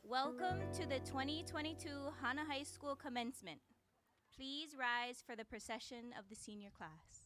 Welcome to the 2022 Hana High School Commencement. Please rise for the procession of the senior class.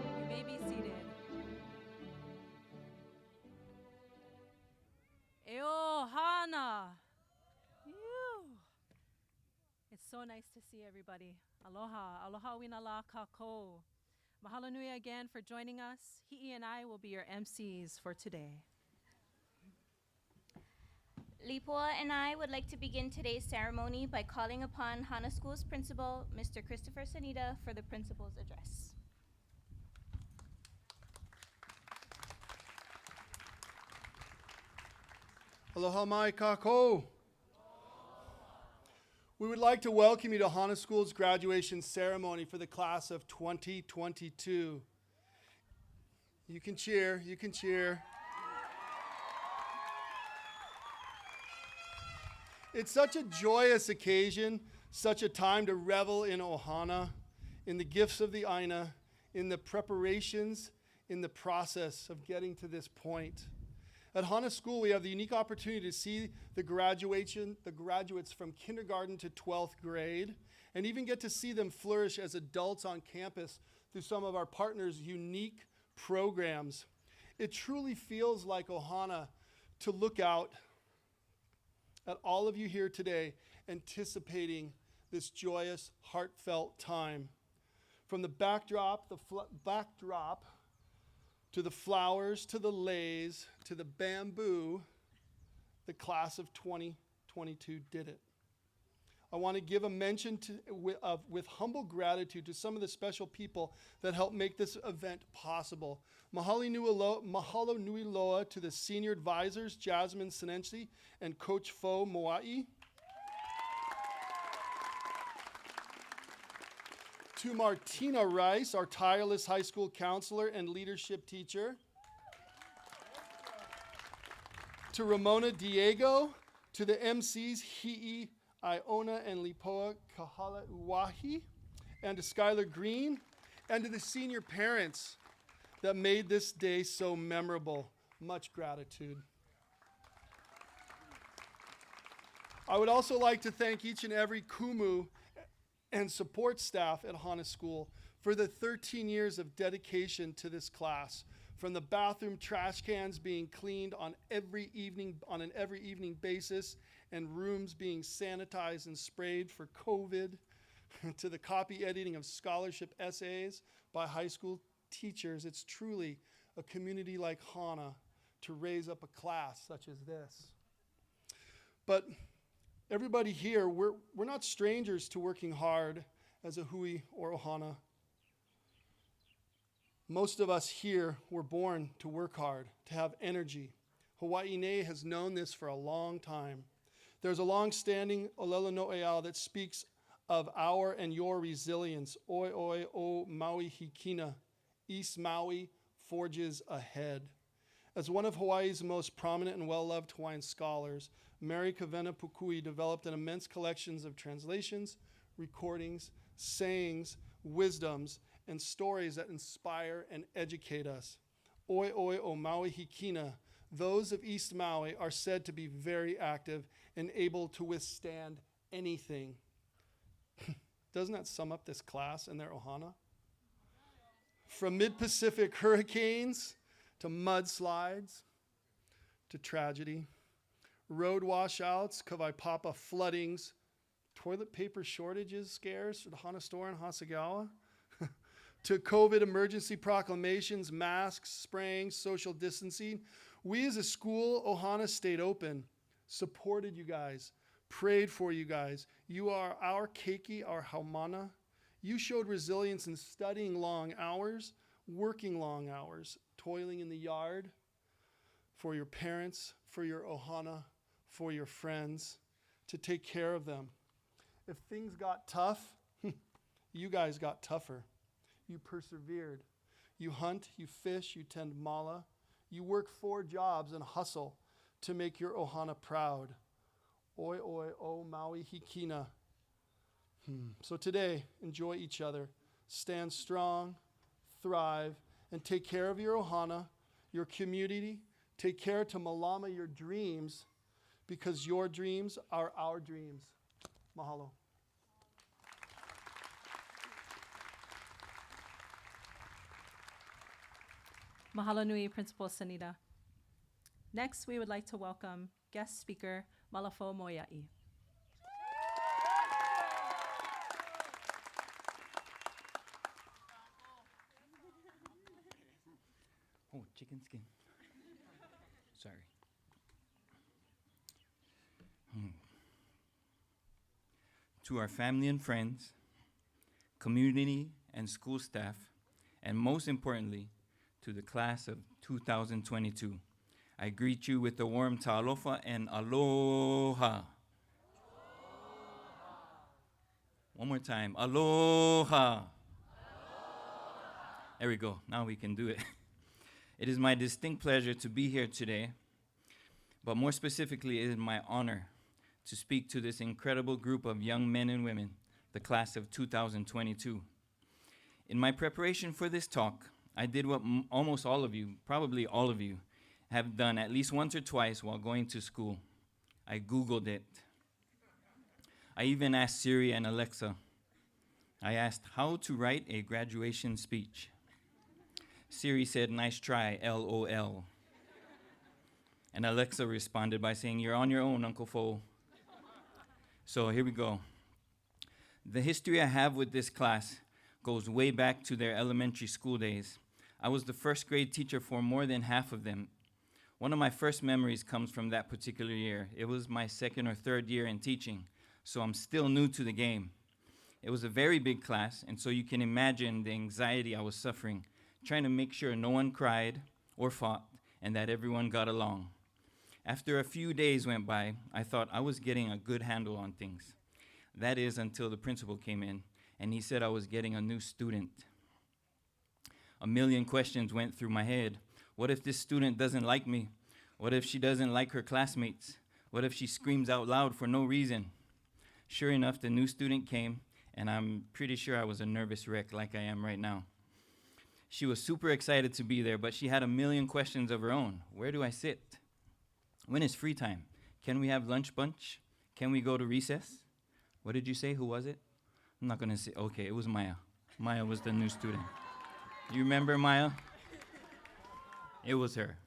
You may be seated. Hana. It's so nice to see everybody. Aloha. Aloha winala kako. Mahalo nui again for joining us. Hi'i and I will be your MCs for today. Lipoa and I would like to begin today's ceremony by calling upon Hana School's principal, Mr. Christopher Sanita, for the principal's address. Aloha mai kako. We would like to welcome you to Hana School's graduation ceremony for the class of 2022. You can cheer, you can cheer. It's such a joyous occasion, such a time to revel in ohana, in the gifts of the aina, in the preparations, in the process of getting to this point. At Hana School, we have the unique opportunity to see the graduates from kindergarten to 12th grade, and even get to see them flourish as adults on campus through some of our partners' unique programs. It truly feels like ohana to look out at all of you here today, anticipating this joyous, heartfelt time. From the backdrop, to the flowers, to the leis, to the bamboo, the class of 2022 did it. I want to give a mention with humble gratitude to some of the special people that helped make this event possible. Mahalo nui loa to the senior advisors, Jasmine Senensi and Coach Fo Moai. To Martina Rice, our tireless high school counselor and leadership teacher. To Ramona Diego, to the MCs, Hi'i, Iona, and Lipoa Kahala Uwahi, and to Skylar Green, and to the senior parents that made this day so memorable. Much gratitude. I would also like to thank each and every kumu and support staff at Hana School for the 13 years of dedication to this class. From the bathroom trash cans being cleaned on an every evening basis, and rooms being sanitized and sprayed for COVID, to the copy editing of scholarship essays by high school teachers. It's truly a community like Hana to raise up a class such as this. But everybody here, we're not strangers to working hard as a hui or ohana. Most of us here were born to work hard, to have energy. Hawaii Nei has known this for a long time. There's a long-standing olelo no'eau that speaks of our and your resilience. Oi oi o Maui hikina. East Maui forges ahead. As one of Hawaii's most prominent and well-loved Hawaiian scholars, Mary Kavena Pukui developed an immense collection of translations, recordings, sayings, wisdoms, and stories that inspire and educate us. Oi oi o Maui hikina. Those of East Maui are said to be very active and able to withstand anything. Doesn't that sum up this class and their ohana? From mid-Pacific hurricanes to mudslides to tragedy, road washouts, Kawaipapa floodings, toilet paper shortages scares for the Hana store in Hasegawa, to COVID emergency proclamations, masks, spraying, social distancing. We as a school, ohana stayed open, supported you guys, prayed for you guys. You are our keiki, our haumana. You showed resilience in studying long hours, working long hours, toiling in the yard for your parents, for your ohana, for your friends, to take care of them. If things got tough, you guys got tougher. You persevered. You hunt, you fish, you tend mala. You work 4 jobs and hustle to make your ohana proud. Oi oi o Maui hikina. So today, enjoy each other. Stand strong, thrive, and take care of your ohana, your community. Take care to malama your dreams, because your dreams are our dreams. Mahalo. Mahalo nui, Principal Sanita. Next, we would like to welcome guest speaker Malafo Moia'i. Oh, chicken skin. Sorry. To our family and friends, community and school staff, and most importantly, to the class of 2022, I greet you with the warm talofa and aloha. One more time, aloha. There we go, now we can do it. It is my distinct pleasure to be here today, but more specifically, it is my honor to speak to this incredible group of young men and women, the class of 2022. In my preparation for this talk, I did what almost all of you, probably all of you, have done at least once or twice while going to school. I Googled it. I even asked Siri and Alexa. I asked how to write a graduation speech. Siri said, "Nice try, LOL." And Alexa responded by saying, "You're on your own, Uncle Fo." So here we go. The history I have with this class goes way back to their elementary school days. I was the first grade teacher for more than half of them. One of my first memories comes from that particular year. It was my second or third year in teaching, so I'm still new to the game. It was a very big class, and so you can imagine the anxiety I was suffering, trying to make sure no one cried or fought and that everyone got along. After a few days went by, I thought I was getting a good handle on things. That is until the principal came in, and he said I was getting a new student. A million questions went through my head. What if this student doesn't like me? What if she doesn't like her classmates? What if she screams out loud for no reason? Sure enough, the new student came, and I'm pretty sure I was a nervous wreck like I am right now. She was super excited to be there, but she had a million questions of her own. Where do I sit? When is free time? Can we have lunch bunch? Can we go to recess? What did you say? Who was it? I'm not gonna say, okay, it was Maya. Maya was the new student. You remember Maya? It was her.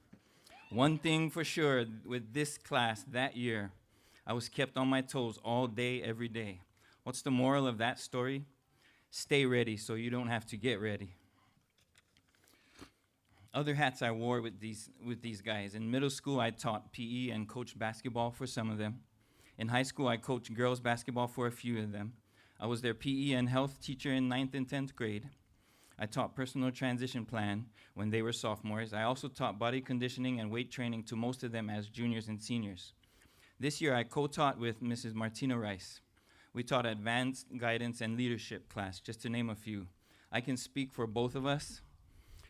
One thing for sure, with this class that year, I was kept on my toes all day, every day. What's the moral of that story? Stay ready so you don't have to get ready. Other hats I wore with these guys. In middle school, I taught PE and coached basketball for some of them. In high school, I coached girls basketball for a few of them. I was their PE and health teacher in 9th and 10th grade. I taught personal transition plan when they were sophomores. I also taught body conditioning and weight training to most of them as juniors and seniors. This year, I co-taught with Mrs. Martina Rice. We taught advanced guidance and leadership class, just to name a few. I can speak for both of us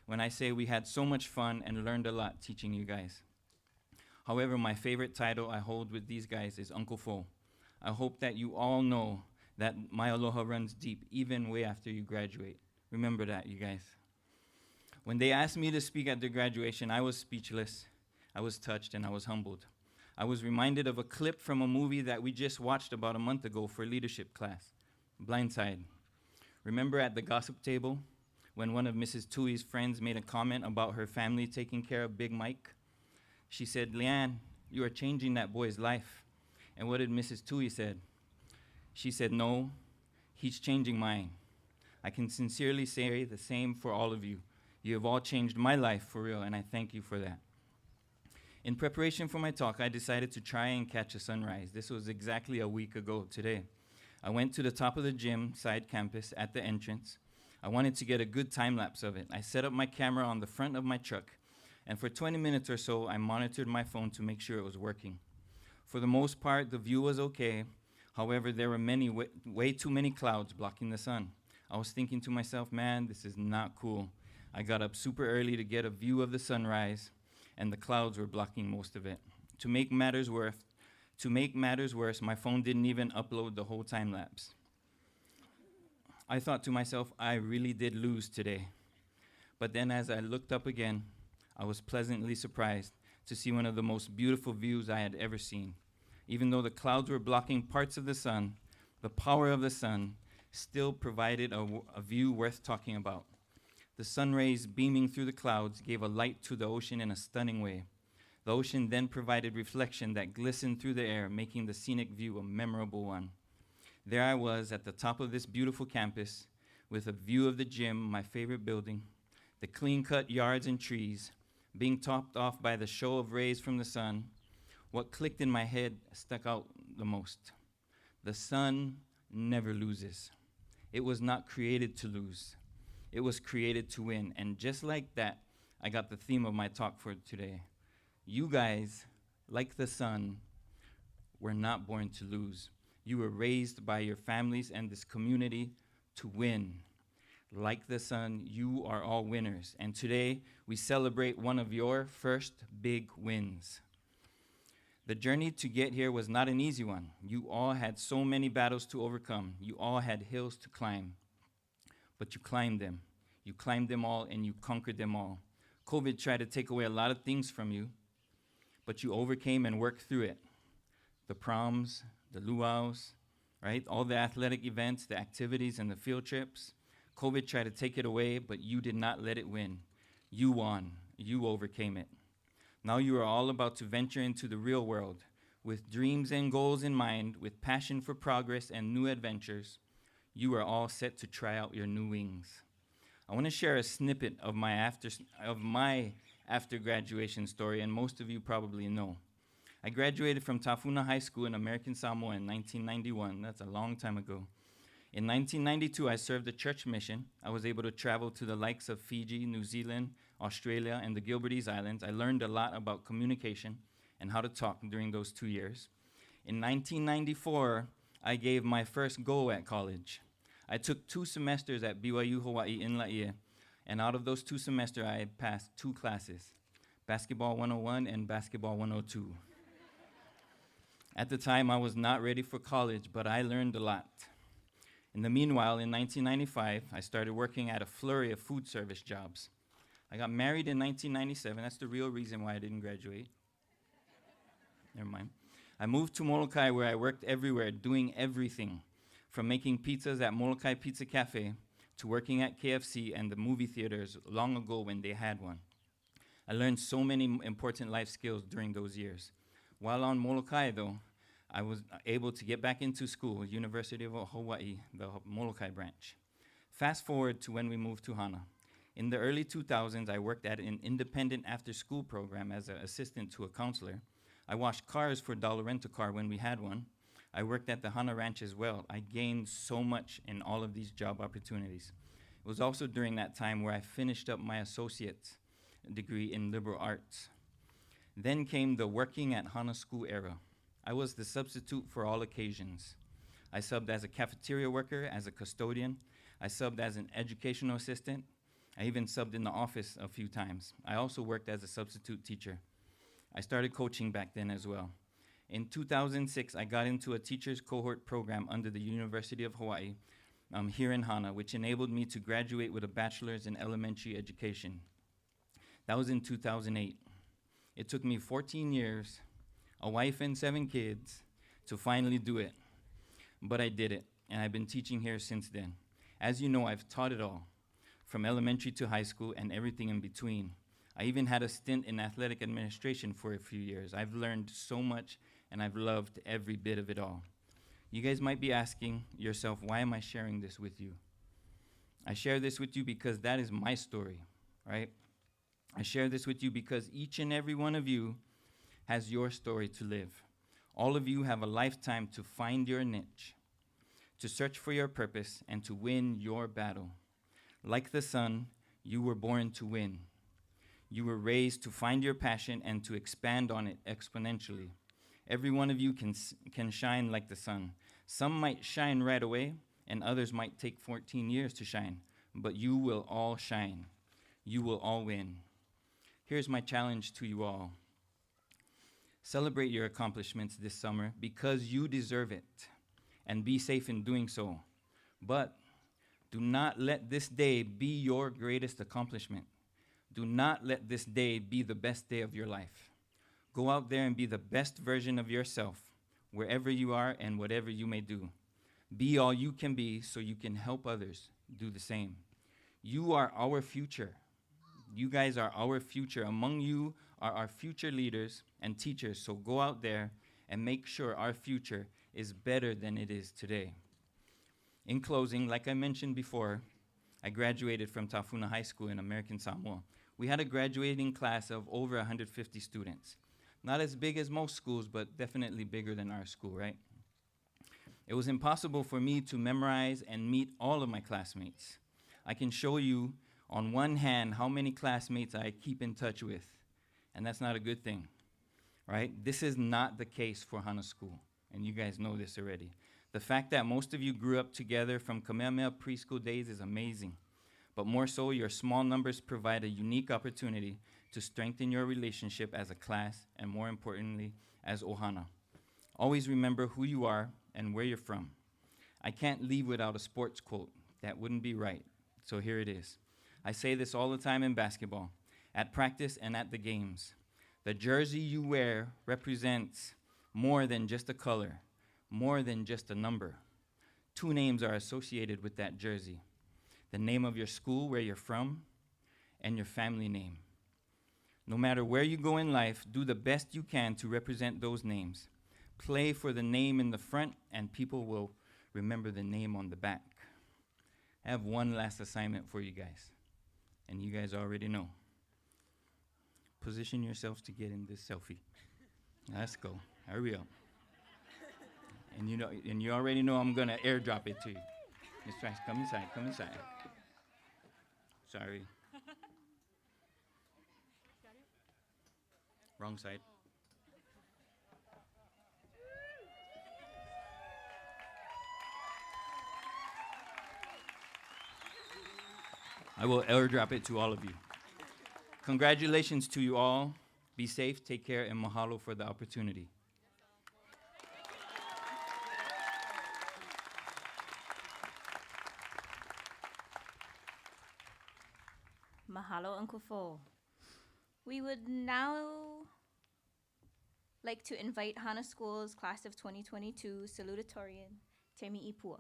when I say we had so much fun and learned a lot teaching you guys. However, my favorite title I hold with these guys is Uncle Fo. I hope that you all know that my aloha runs deep, even way after you graduate. Remember that, you guys. When they asked me to speak at their graduation, I was speechless, I was touched, and I was humbled. I was reminded of a clip from a movie that we just watched about a month ago for leadership class, Blindside. Remember at the gossip table when one of Mrs. Tui's friends made a comment about her family taking care of Big Mike? She said, "Leanne, you are changing that boy's life." And what did Mrs. Tui said? She said, "No, he's changing mine." I can sincerely say the same for all of you. You have all changed my life for real, and I thank you for that. In preparation for my talk, I decided to try and catch a sunrise. This was exactly a week ago today. I went to the top of the gym side campus at the entrance. I wanted to get a good time lapse of it. I set up my camera on the front of my truck, and for 20 minutes or so, I monitored my phone to make sure it was working. For the most part, the view was okay. However, there were way too many clouds blocking the sun. I was thinking to myself, man, this is not cool. I got up super early to get a view of the sunrise, and the clouds were blocking most of it. To make matters worse, my phone didn't even upload the whole time lapse. I thought to myself, I really did lose today. But then as I looked up again, I was pleasantly surprised to see one of the most beautiful views I had ever seen. Even though the clouds were blocking parts of the sun, the power of the sun still provided a view worth talking about. The sun rays beaming through the clouds gave a light to the ocean in a stunning way. The ocean then provided reflection that glistened through the air, making the scenic view a memorable one. There I was at the top of this beautiful campus with a view of the gym, my favorite building, the clean-cut yards and trees, being topped off by the show of rays from the sun. What clicked in my head stuck out the most. The sun never loses. It was not created to lose. It was created to win. And just like that, I got the theme of my talk for today. You guys, like the sun, were not born to lose. You were raised by your families and this community to win. Like the sun, you are all winners. And today, we celebrate one of your first big wins. The journey to get here was not an easy one. You all had so many battles to overcome. You all had hills to climb. But you climbed them. You climbed them all and you conquered them all. COVID tried to take away a lot of things from you, but you overcame and worked through it. The proms, the luau's, right? All the athletic events, the activities, and the field trips. COVID tried to take it away, but you did not let it win. You won. You overcame it. Now you are all about to venture into the real world with dreams and goals in mind, with passion for progress and new adventures. You are all set to try out your new wings. I want to share a snippet of my after graduation story, and most of you probably know. I graduated from Tafuna High School in American Samoa in 1991. That's a long time ago. In 1992, I served a church mission. I was able to travel to the likes of Fiji, New Zealand, Australia, and the Gilbertese Islands. I learned a lot about communication and how to talk during those 2 years. In 1994, I gave my first go at college. I took 2 semesters at BYU Hawaii in Laie, and out of those 2 semesters, I passed 2 classes, Basketball 101 and Basketball 102. At the time, I was not ready for college, but I learned a lot. In the meanwhile, in 1995, I started working at a flurry of food service jobs. I got married in 1997. That's the real reason why I didn't graduate. Never mind. I moved to Molokai, where I worked everywhere, doing everything, from making pizzas at Molokai Pizza Cafe to working at KFC and the movie theaters long ago when they had one. I learned so many important life skills during those years. While on Molokai, though, I was able to get back into school, University of Hawaii, the Molokai branch. Fast forward to when we moved to Hana. In the early 2000s, I worked at an independent after-school program as an assistant to a counselor. I washed cars for Dollar Rent-A-Car when we had one. I worked at the Hana Ranch as well. I gained so much in all of these job opportunities. It was also during that time where I finished up my associate's degree in liberal arts. Then came the working at Hana school era. I was the substitute for all occasions. I subbed as a cafeteria worker, as a custodian. I subbed as an educational assistant. I even subbed in the office a few times. I also worked as a substitute teacher. I started coaching back then as well. In 2006, I got into a teacher's cohort program under the University of Hawaii here in Hana, which enabled me to graduate with a bachelor's in elementary education. That was in 2008. It took me 14 years, a wife and 7 kids, to finally do it. But I did it, and I've been teaching here since then. As you know, I've taught it all, from elementary to high school and everything in between. I even had a stint in athletic administration for a few years. I've learned so much, and I've loved every bit of it all. You guys might be asking yourself, why am I sharing this with you? I share this with you because that is my story, right? I share this with you because each and every one of you has your story to live. All of you have a lifetime to find your niche, to search for your purpose, and to win your battle. Like the sun, you were born to win. You were raised to find your passion and to expand on it exponentially. Every one of you can shine like the sun. Some might shine right away, and others might take 14 years to shine, but you will all shine. You will all win. Here's my challenge to you all. Celebrate your accomplishments this summer because you deserve it, and be safe in doing so. But do not let this day be your greatest accomplishment. Do not let this day be the best day of your life. Go out there and be the best version of yourself, wherever you are and whatever you may do. Be all you can be so you can help others do the same. You are our future. You guys are our future. Among you are our future leaders and teachers, so go out there and make sure our future is better than it is today. In closing, like I mentioned before, I graduated from Tafuna High School in American Samoa. We had a graduating class of over 150 students. Not as big as most schools, but definitely bigger than our school, right? It was impossible for me to memorize and meet all of my classmates. I can show you on one hand how many classmates I keep in touch with, and that's not a good thing. right? This is not the case for Hana School, and you guys know this already. The fact that most of you grew up together from Kamehameha preschool days is amazing. But more so, your small numbers provide a unique opportunity to strengthen your relationship as a class, and more importantly, as ohana. Always remember who you are and where you're from. I can't leave without a sports quote. That wouldn't be right. So here it is. I say this all the time in basketball, at practice and at the games. The jersey you wear represents more than just a color, more than just a number. Two names are associated with that jersey: the name of your school, where you're from, and your family name. No matter where you go in life, do the best you can to represent those names. Play for the name in the front, and people will remember the name on the back. I have one last assignment for you guys, and you guys already know. Position yourselves to get in this selfie. Let's go. Hurry up. And you already know I'm gonna airdrop it to you. Miss Trice, come inside, come inside. Sorry. Wrong side. I will airdrop it to all of you. Congratulations to you all. Be safe, take care, and mahalo for the opportunity. Mahalo, Uncle Fo. We would now like to invite Hana School's class of 2022 Salutatorian, Temi Ipua.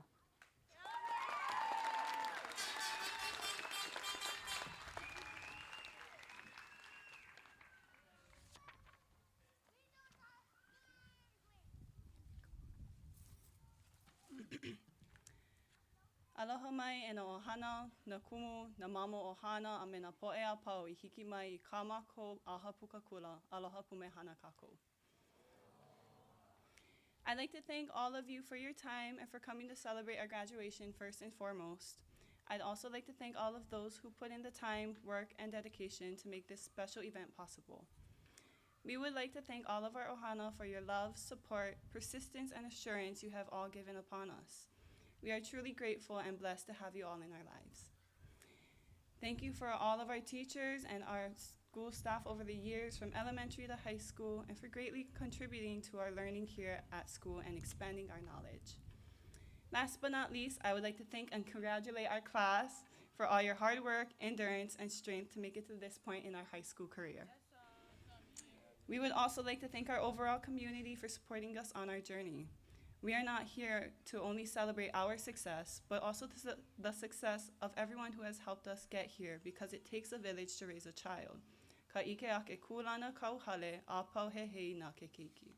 Aloha mai e na ohana, na kumu, na mamo ohana a me na po'ea pau I hiki mai I ka mākou aha puka kula. Aloha pumehana kākou. I'd like to thank all of you for your time and for coming to celebrate our graduation first and foremost. I'd also like to thank all of those who put in the time, work, and dedication to make this special event possible. We would like to thank all of our ohana for your love, support, persistence, and assurance you have all given upon us. We are truly grateful and blessed to have you all in our lives. Thank you for all of our teachers and our school staff over the years from elementary to high school and for greatly contributing to our learning here at school and expanding our knowledge. Last but not least, I would like to thank and congratulate our class for all your hard work, endurance, and strength to make it to this point in our high school career. We would also like to thank our overall community for supporting us on our journey. We are not here to only celebrate our success, but also the success of everyone who has helped us get here, because it takes a village to raise a child. Ka ike ake kulana kauhale, a pau he hei na ke keiki.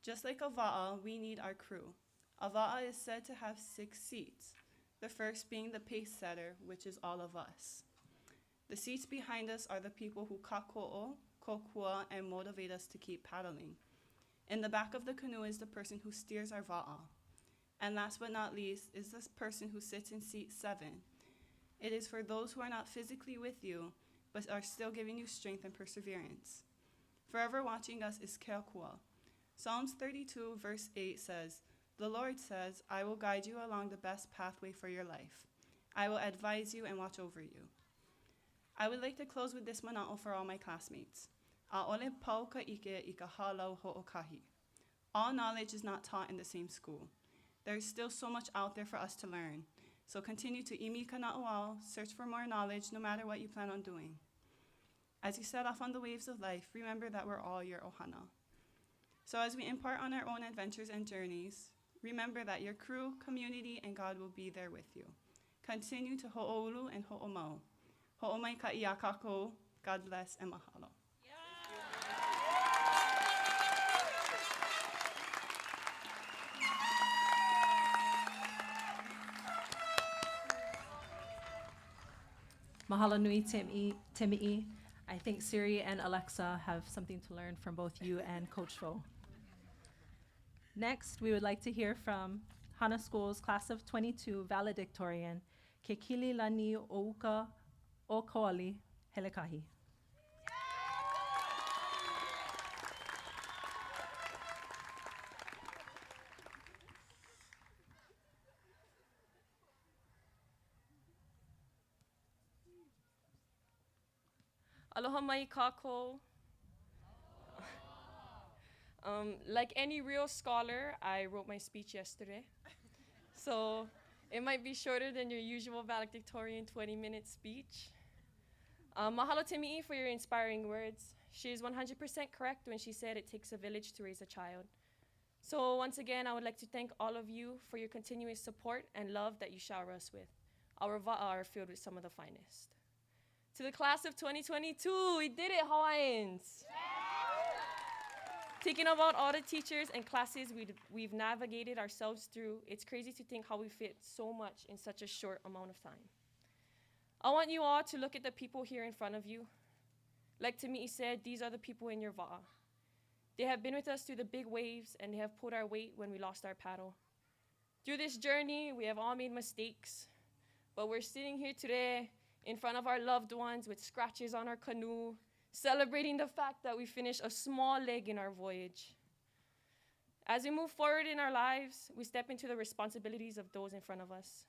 Just like a va'a, we need our crew. A va'a is said to have 6 seats, the first being the pace setter, which is all of us. The seats behind us are the people who kako'o, kokua, and motivate us to keep paddling. In the back of the canoe is the person who steers our va'a. And last but not least is this person who sits in seat 7. It is for those who are not physically with you, but are still giving you strength and perseverance. Forever watching us is Keakua. Psalms 32 verse 8 says, "The Lord says, I will guide you along the best pathway for your life. I will advise you and watch over you." I would like to close with this mana'o for all my classmates. A'ole pau ka ike I ka halau ho'okahi. All knowledge is not taught in the same school. There is still so much out there for us to learn. So continue to imi ka na'oao, search for more knowledge no matter what you plan on doing. As you set off on the waves of life, remember that we're all your ohana. So as we impart on our own adventures and journeys, remember that your crew, community, and God will be there with you. Continue to ho'oulu and ho'omau. Ho'omai ka ia kākou. God bless and mahalo. Mahalo nui Temi'i. I think Siri and Alexa have something to learn from both you and Coach Fo. Next, we would like to hear from Hana School's class of 22 Valedictorian, Ke Lani Ouka Okoali Helekahi. Aloha mai kako. Like any real scholar, I wrote my speech yesterday. So it might be shorter than your usual valedictorian 20-minute speech. Mahalo to Mi'i for your inspiring words. She is 100% correct when she said it takes a village to raise a child. So once again, I would like to thank all of you for your continuous support and love that you shower us with. Our va'a are filled with some of the finest. To the class of 2022, we did it, Hawaiians! Thinking about all the teachers and classes we've navigated ourselves through, it's crazy to think how we fit so much in such a short amount of time. I want you all to look at the people here in front of you. Like Tami'i said, these are the people in your va'a. They have been with us through the big waves, and they have pulled our weight when we lost our paddle. Through this journey, we have all made mistakes, but we're sitting here today in front of our loved ones with scratches on our canoe, celebrating the fact that we finished a small leg in our voyage. As we move forward in our lives, we step into the responsibilities of those in front of us.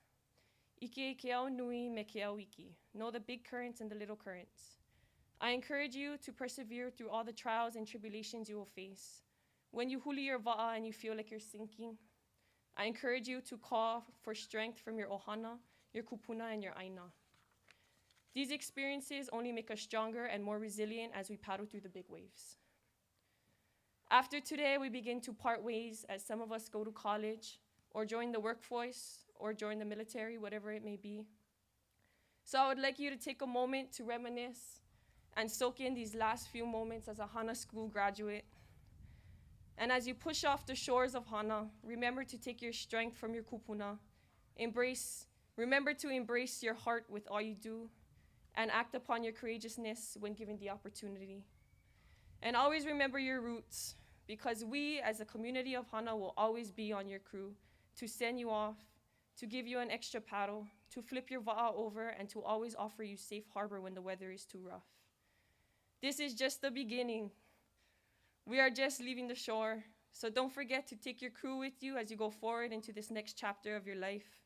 Ike ke au nui me ke au iki. Know the big currents and the little currents. I encourage you to persevere through all the trials and tribulations you will face. When you huli your va'a and you feel like you're sinking, I encourage you to call for strength from your ohana, your kupuna, and your aina. These experiences only make us stronger and more resilient as we paddle through the big waves. After today, we begin to part ways as some of us go to college or join the workforce or join the military, whatever it may be. So I would like you to take a moment to reminisce and soak in these last few moments as a Hana school graduate. And as you push off the shores of Hana, remember to take your strength from your kupuna. Remember to embrace your heart with all you do and act upon your courageousness when given the opportunity. And always remember your roots, because we as a community of Hana will always be on your crew to send you off, to give you an extra paddle, to flip your va'a over, and to always offer you safe harbor when the weather is too rough. This is just the beginning. We are just leaving the shore, so don't forget to take your crew with you as you go forward into this next chapter of your life.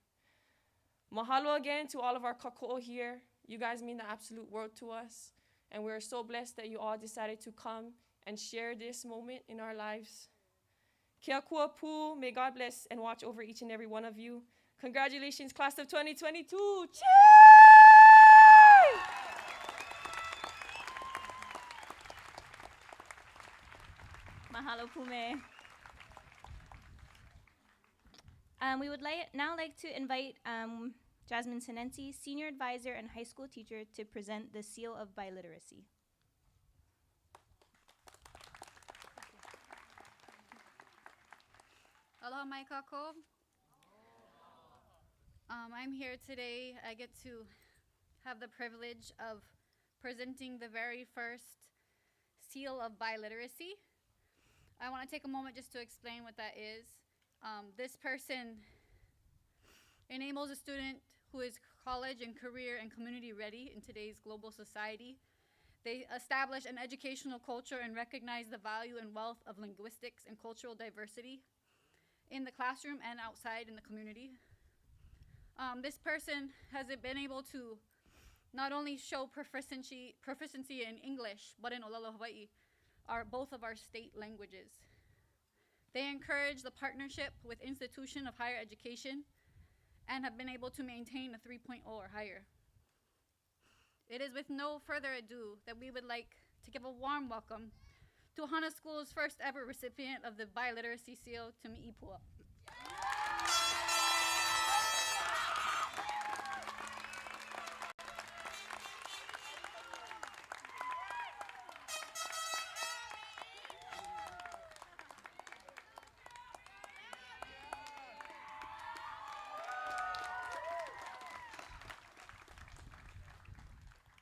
Mahalo again to all of our kako'o here. You guys mean the absolute world to us, and we're so blessed that you all decided to come and share this moment in our lives. Kia kua pu, may God bless and watch over each and every one of you. Congratulations, class of 2022. Chee! Mahalo pume. We would now like to invite Jasmine Sinensi, Senior Advisor and High School Teacher, to present the Seal of Biliteracy. Aloha mai kako. I'm here today. I get to have the privilege of presenting the very first Seal of Biliteracy. I want to take a moment just to explain what that is. This person enables a student who is college and career and community ready in today's global society. They establish an educational culture and recognize the value and wealth of linguistics and cultural diversity in the classroom and outside in the community. This person has been able to not only show proficiency in English, but in Olelo Hawaii, both of our state languages. They encourage the partnership with institution of higher education and have been able to maintain a 3.0 or higher. It is with no further ado that we would like to give a warm welcome to Hana School's first ever recipient of the Biliteracy Seal, Tami'i Pua.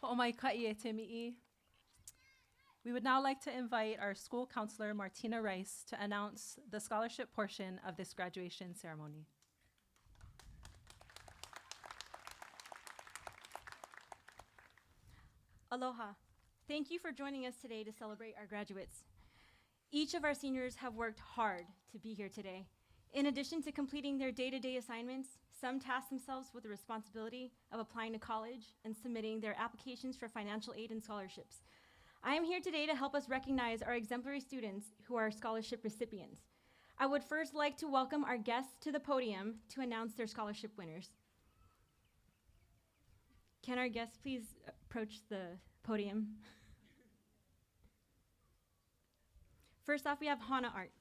Ho'omai ka'i e te mi'i. We would now like to invite our school counselor, Martina Rice, to announce the scholarship portion of this graduation ceremony. Aloha. Thank you for joining us today to celebrate our graduates. Each of our seniors have worked hard to be here today. In addition to completing their day-to-day assignments, some task themselves with the responsibility of applying to college and submitting their applications for financial aid and scholarships. I am here today to help us recognize our exemplary students who are scholarship recipients. I would first like to welcome our guests to the podium to announce their scholarship winners. Can our guests please approach the podium? First off, we have Hana Arts.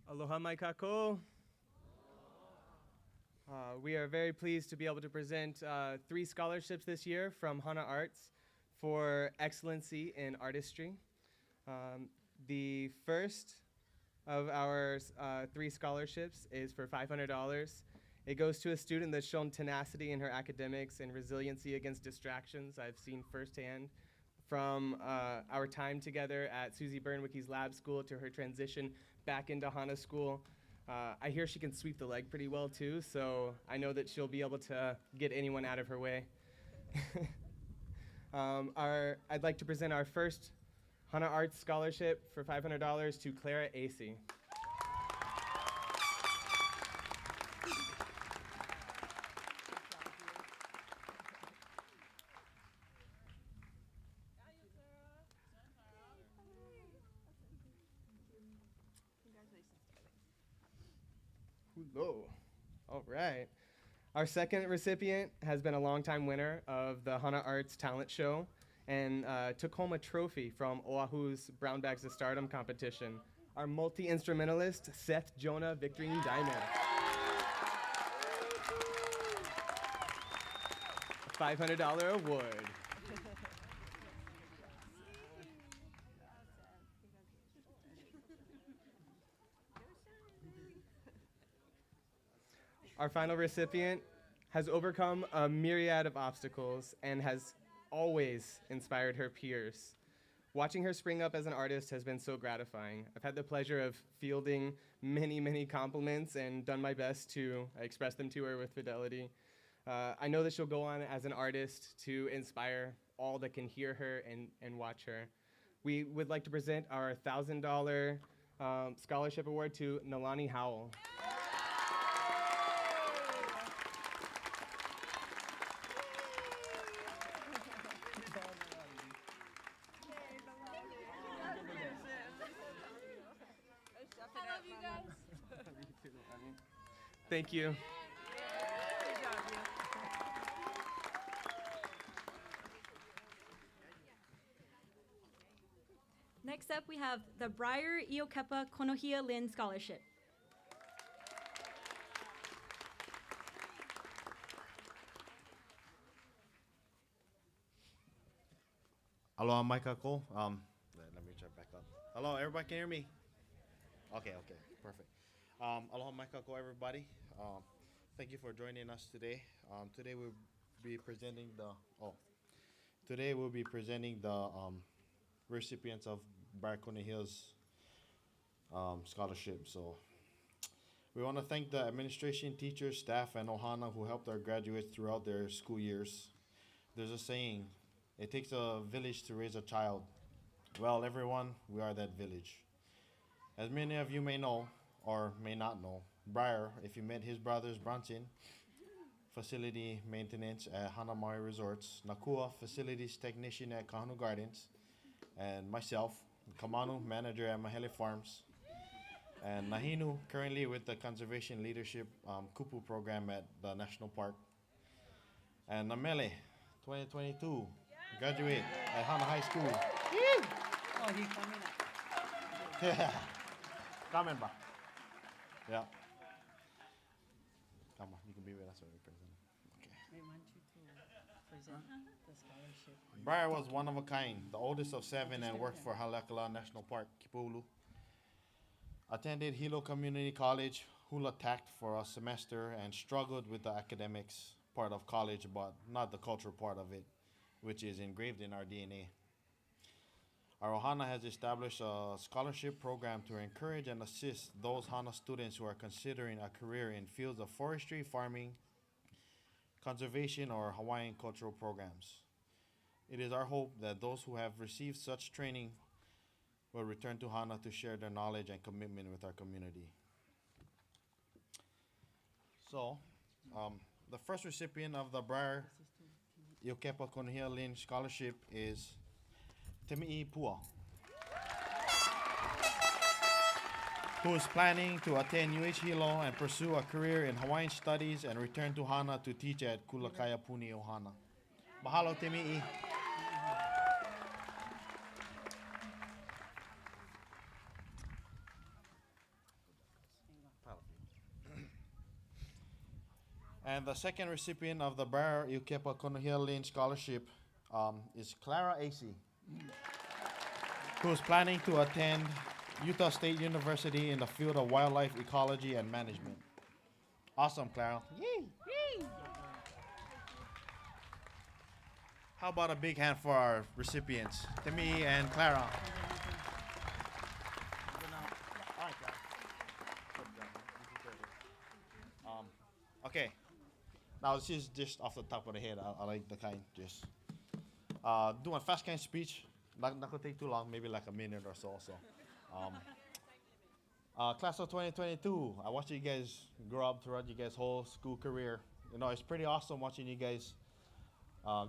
Aloha mai kako. We are very pleased to be able to present 3 scholarships this year from Hana Arts for excellency in artistry. The first of our 3 scholarships is for $500. It goes to a student that's shown tenacity in her academics and resiliency against distractions. I've seen firsthand from our time together at Susie Burnwicky's lab school to her transition back into Hana school. I hear she can sweep the leg pretty well too, so I know that she'll be able to get anyone out of her way. I'd like to present our first Hana Arts Scholarship for $500 to Clara Acey. Hello. All right. Our second recipient has been a longtime winner of the Hana Arts Talent Show and took home a trophy from Oahu's Brown Bags of Stardom competition. Our multi-instrumentalist, Seth Jonah Victorine Diamond. $500 award. Our final recipient has overcome a myriad of obstacles and has always inspired her peers. Watching her spring up as an artist has been so gratifying. I've had the pleasure of fielding many, many compliments and done my best to express them to her with fidelity. I know that she'll go on as an artist to inspire all that can hear her and watch her. We would like to present our $1,000 scholarship award to Nalani Howell. Thank you. Next up, we have the Briar Iokepa Konohia Lynn Scholarship. Aloha mai kako. Let me try back up. Hello, everybody can hear me? Okay, perfect. Aloha mai kako, everybody. Thank you for joining us today. Today we'll be presenting the recipients of Briar Konohia's scholarship. So we want to thank the administration, teachers, staff, and ohana who helped our graduates throughout their school years. There's a saying, it takes a village to raise a child. Well, everyone, we are that village. As many of you may know, or may not know, Briar, if you met his brothers Bronson, facility maintenance at Hanamaui Resorts, Nakua, facilities technician at Kahanu Gardens, and myself, Kamanu, manager at Mahele Farms, and Nahinu, currently with the Conservation Leadership Kupu program at the National Park, and Namele, 2022, graduate at Hana High School. Oh, he's coming up. Yeah. Comment ba? Yeah. Come on, you can be with us when we present. Okay. We want you to present the scholarship. Briar was one of a kind, the oldest of 7, and worked for Halakala National Park, Kipulu. Attended Hilo Community College, hula tacked for a semester, and struggled with the academics part of college, but not the cultural part of it, which is engraved in our DNA. Our ohana has established a scholarship program to encourage and assist those Hana students who are considering a career in fields of forestry, farming, conservation, or Hawaiian cultural programs. It is our hope that those who have received such training will return to Hana to share their knowledge and commitment with our community. So, the first recipient of the Briar Iokepa Konihia Lynn Scholarship is Temi'i Pua, who is planning to attend UH Hilo and pursue a career in Hawaiian studies and return to Hana to teach at Kulakaya Puni Ohana. Mahalo, Temi'i. And the second recipient of the Briar Iokepa Konihia Lynn Scholarship is Clara Acey, who is planning to attend Utah State University in the field of wildlife ecology and management. Awesome, Clara. Yay. How about a big hand for our recipients, Temi and Clara? Okay. Now this is just off the top of the head. I like the kind just doing fast kind speech. Not gonna take too long, maybe like a minute or so. Class of 2022. I watched you guys grow up throughout your guys' whole school career. You know, it's pretty awesome watching you guys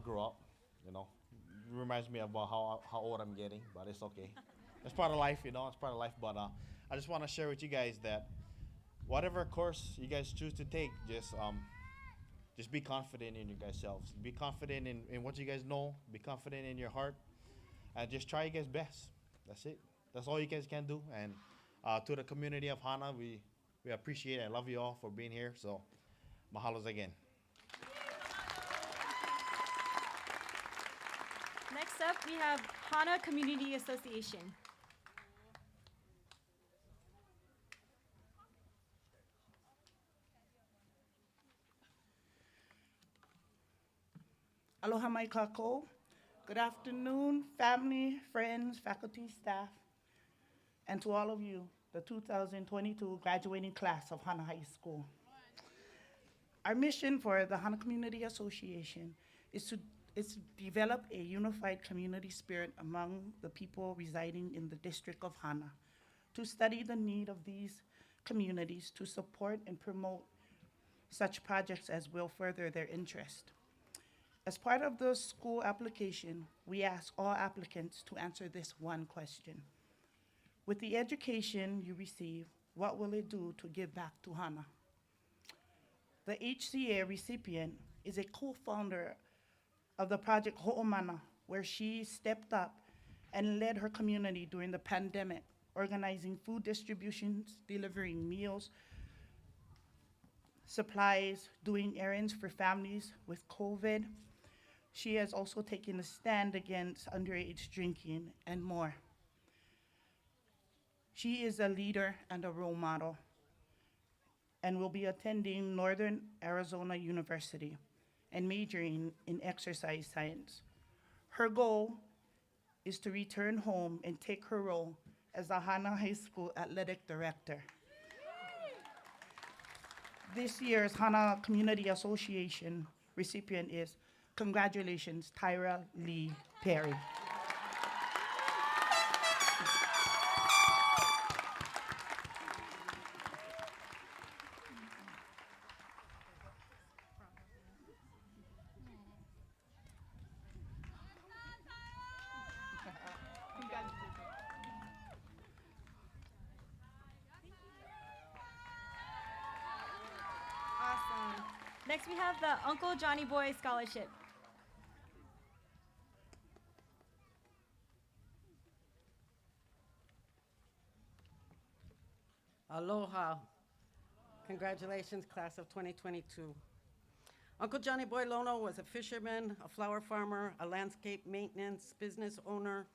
grow up. You know, it reminds me about how old I'm getting, but it's okay. It's part of life, you know. It's part of life. But I just want to share with you guys that whatever course you guys choose to take, just be confident in you guys selves. Be confident in what you guys know. Be confident in your heart. And just try your guys' best. That's it. That's all you guys can do. And to the community of Hana, we appreciate it. I love you all for being here. So, mahalos again. Next up, we have Hana Community Association. Aloha mai kako. Good afternoon, family, friends, faculty, staff, and to all of you, the 2022 graduating class of Hana High School. Our mission for the Hana Community Association is to develop a unified community spirit among the people residing in the district of Hana, to study the need of these communities, to support and promote such projects as will further their interest. As part of the school application, we ask all applicants to answer this one question. With the education you receive, what will it do to give back to Hana? The HCA recipient is a co-founder of the project Ho'omana, where she stepped up and led her community during the pandemic, organizing food distributions, delivering meals, supplies, doing errands for families with COVID. She has also taken a stand against underage drinking and more. She is a leader and a role model and will be attending Northern Arizona University and majoring in exercise science. Her goal is to return home and take her role as the Hana High School athletic director. This year's Hana Community Association recipient is, congratulations, Tyra Lee Perry. Awesome. Next, we have the Uncle Johnny Boy Scholarship. Aloha. Congratulations, class of 2022. Uncle Johnny Boy Lono was a fisherman, a flower farmer, a landscape maintenance business owner,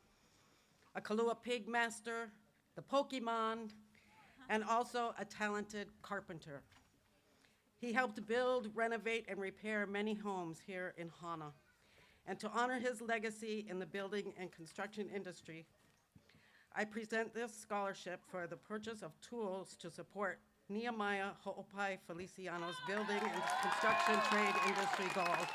a Kalua pig master, the Pokemon, and also a talented carpenter. He helped build, renovate, and repair many homes here in Hana. And to honor his legacy in the building and construction industry, I present this scholarship for the purchase of tools to support Nehemiah Ho'opai Feliciano's building and construction trade industry goals.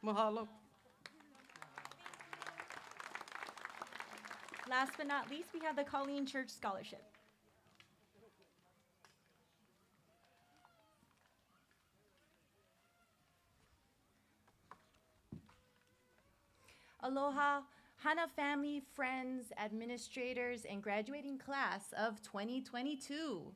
Mahalo. Last but not least, we have the Colleen Church Scholarship. Aloha, Hana family, friends, administrators, and graduating class of 2022.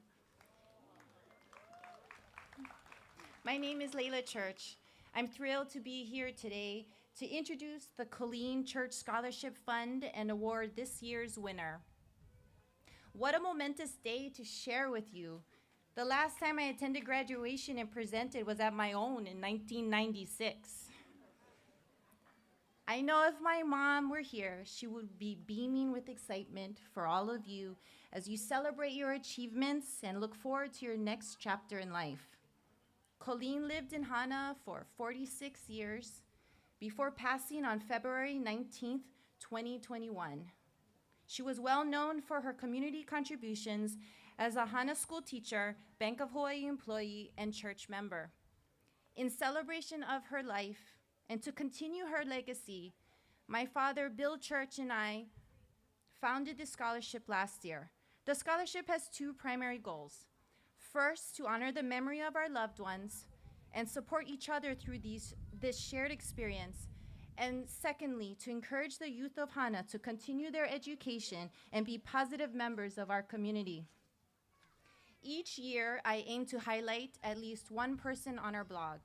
My name is Layla Church. I'm thrilled to be here today to introduce the Colleen Church Scholarship Fund and award this year's winner. What a momentous day to share with you. The last time I attended graduation and presented was at my own in 1996. I know if my mom were here, she would be beaming with excitement for all of you as you celebrate your achievements and look forward to your next chapter in life. Colleen lived in Hana for 46 years before passing on February 19th, 2021. She was well known for her community contributions as a Hana school teacher, Bank of Hawaii employee, and church member. In celebration of her life and to continue her legacy, my father, Bill Church, and I founded the scholarship last year. The scholarship has two primary goals. First, to honor the memory of our loved ones and support each other through this shared experience. And secondly, to encourage the youth of Hana to continue their education and be positive members of our community. Each year, I aim to highlight at least one person on our blog.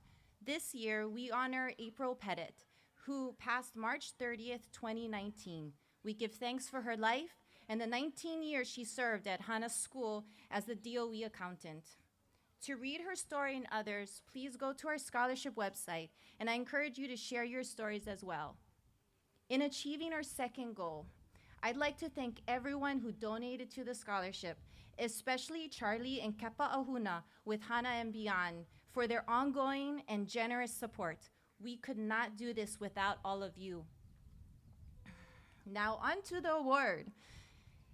This year, we honor April Pettit, who passed March 30th, 2019. We give thanks for her life and the 19 years she served at Hana School as the DOE accountant. To read her story and others, please go to our scholarship website, and I encourage you to share your stories as well. In achieving our second goal, I'd like to thank everyone who donated to the scholarship, especially Charlie and Kepa Ahuna with Hana and Beyond for their ongoing and generous support. We could not do this without all of you. Now on to the award.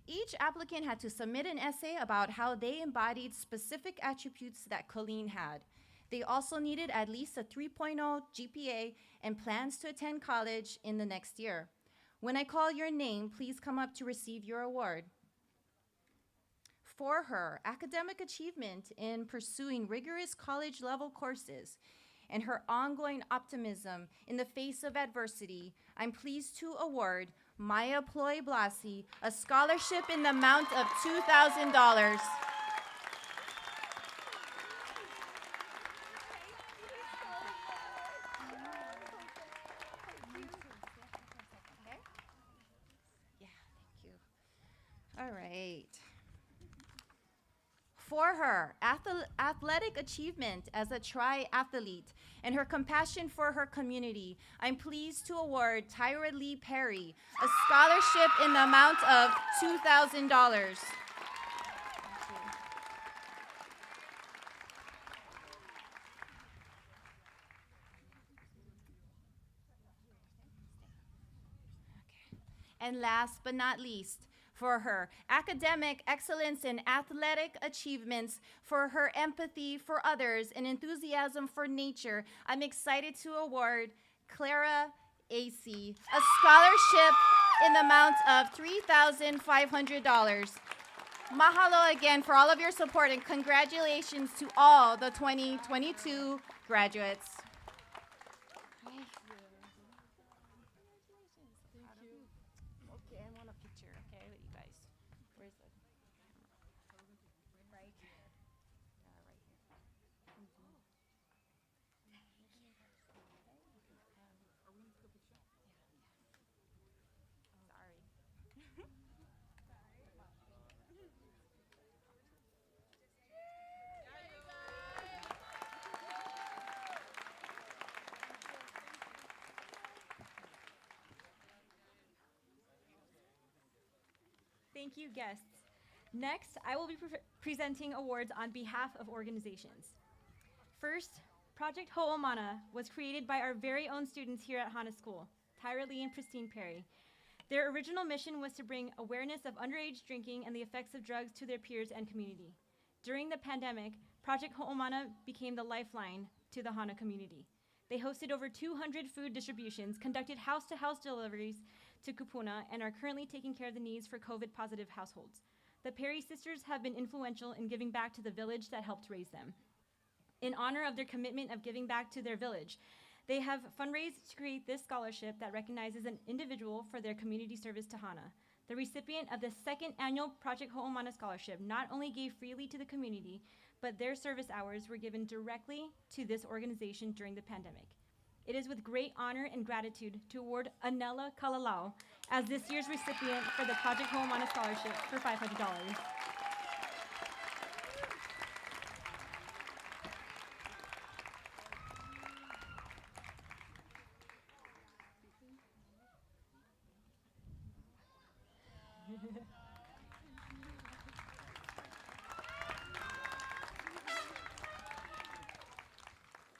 Each applicant had to submit an essay about how they embodied specific attributes that Colleen had. They also needed at least a 3.0 GPA and plans to attend college in the next year. When I call your name, please come up to receive your award. For her academic achievement in pursuing rigorous college-level courses and her ongoing optimism in the face of adversity, I'm pleased to award Maya Ploy Blasi a scholarship in the amount of $2,000. All right. For her athletic achievement as a triathlete and her compassion for her community, I'm pleased to award Tyra Lee Perry a scholarship in the amount of $2,000. And last but not least, for her academic excellence and athletic achievements, for her empathy for others and enthusiasm for nature, I'm excited to award Clara Acey a scholarship in the amount of $3,500. Mahalo again for all of your support and congratulations to all the 2022 graduates. Thank you, guests. Next, I will be presenting awards on behalf of organizations. First, Project Ho'omana was created by our very own students here at Hana School, Tyra Lee and Christine Perry. Their original mission was to bring awareness of underage drinking and the effects of drugs to their peers and community. During the pandemic, Project Ho'omana became the lifeline to the Hana community. They hosted over 200 food distributions, conducted house-to-house deliveries to Kupuna, and are currently taking care of the needs for COVID-positive households. The Perry sisters have been influential in giving back to the village that helped raise them. In honor of their commitment of giving back to their village, they have fundraised to create this scholarship that recognizes an individual for their community service to Hana. The recipient of the second annual Project Ho'omana Scholarship not only gave freely to the community, but their service hours were given directly to this organization during the pandemic. It is with great honor and gratitude to award Anela Kalalau as this year's recipient for the Project Ho'omana Scholarship for $500.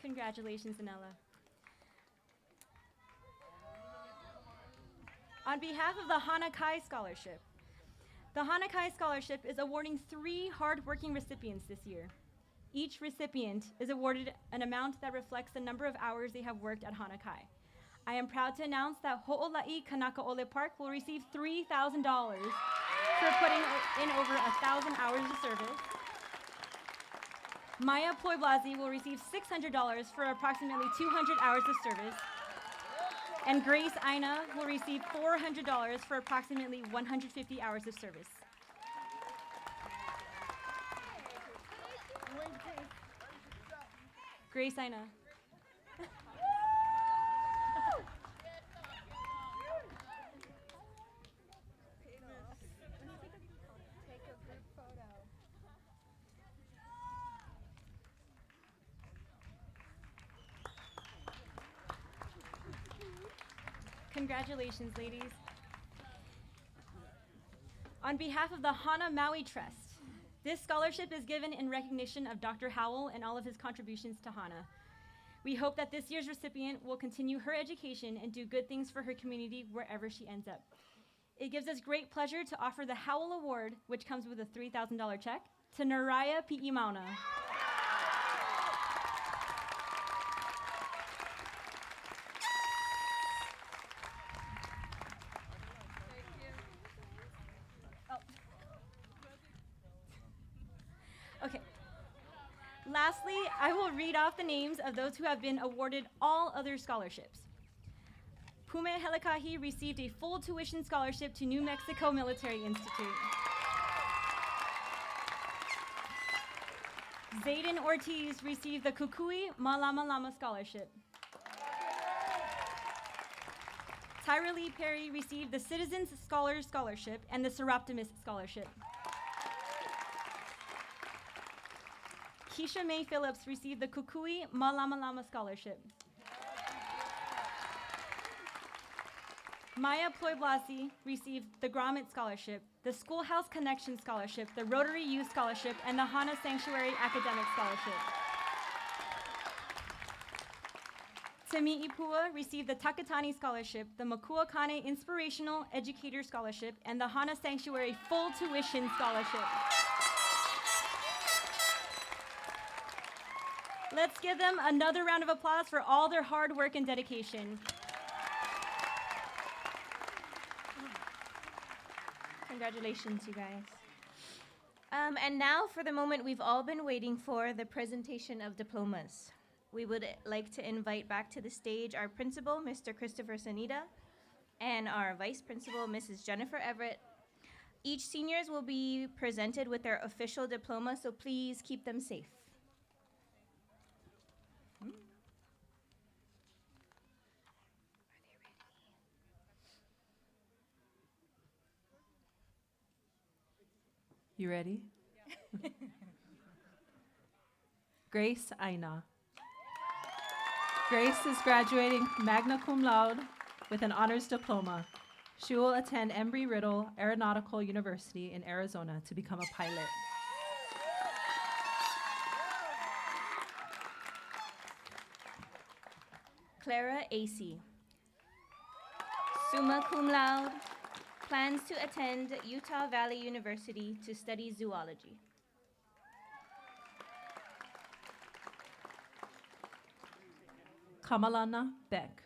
Congratulations, Anela. On behalf of the Hana Kai Scholarship, the Hana Kai Scholarship is awarding 3 hardworking recipients this year. Each recipient is awarded an amount that reflects the number of hours they have worked at Hana Kai. I am proud to announce that Ho'ola'i Kanakaole Park will receive $3,000 for putting in over 1,000 hours of service. Maya Ploy-Blasi will receive $600 for approximately 200 hours of service. And Grace Aina will receive $400 for approximately 150 hours of service. Grace Aina. Congratulations, ladies. On behalf of the Hana Maui Trust, this scholarship is given in recognition of Dr. Howell and all of his contributions to Hana. We hope that this year's recipient will continue her education and do good things for her community wherever she ends up. It gives us great pleasure to offer the Howell Award, which comes with a $3,000 check, to Naraya Pi'imauna. Okay. Lastly, I will read off the names of those who have been awarded all other scholarships. Pume Helikahi received a full tuition scholarship to New Mexico Military Institute. Zayden Ortiz received the Kukui Malama Lama Scholarship. Tyra Lee Perry received the Citizens Scholars Scholarship and the Seroptimus Scholarship. Keisha May Phillips received the Kukui Malama Lama Scholarship. Maya Ploy-Blasi received the Grommet Scholarship, the Schoolhouse Connection Scholarship, the Rotary Youth Scholarship, and the Hana Sanctuary Academic Scholarship. Temi Ipua received the Takatani Scholarship, the Makua Kane Inspirational Educator Scholarship, and the Hana Sanctuary Full Tuition Scholarship. Let's give them another round of applause for all their hard work and dedication. Congratulations, you guys. And now for the moment we've all been waiting for, the presentation of diplomas. We would like to invite back to the stage our principal, Mr. Christopher Sanita, and our vice principal, Mrs. Jennifer Everett. Each seniors will be presented with their official diploma, so please keep them safe. You ready? Grace Aina. Grace is graduating magna cum laude with an honors diploma. She will attend Embry-Riddle Aeronautical University in Arizona to become a pilot. Clara Acey, summa cum laude, plans to attend Utah Valley University to study zoology. Kamalana Beck.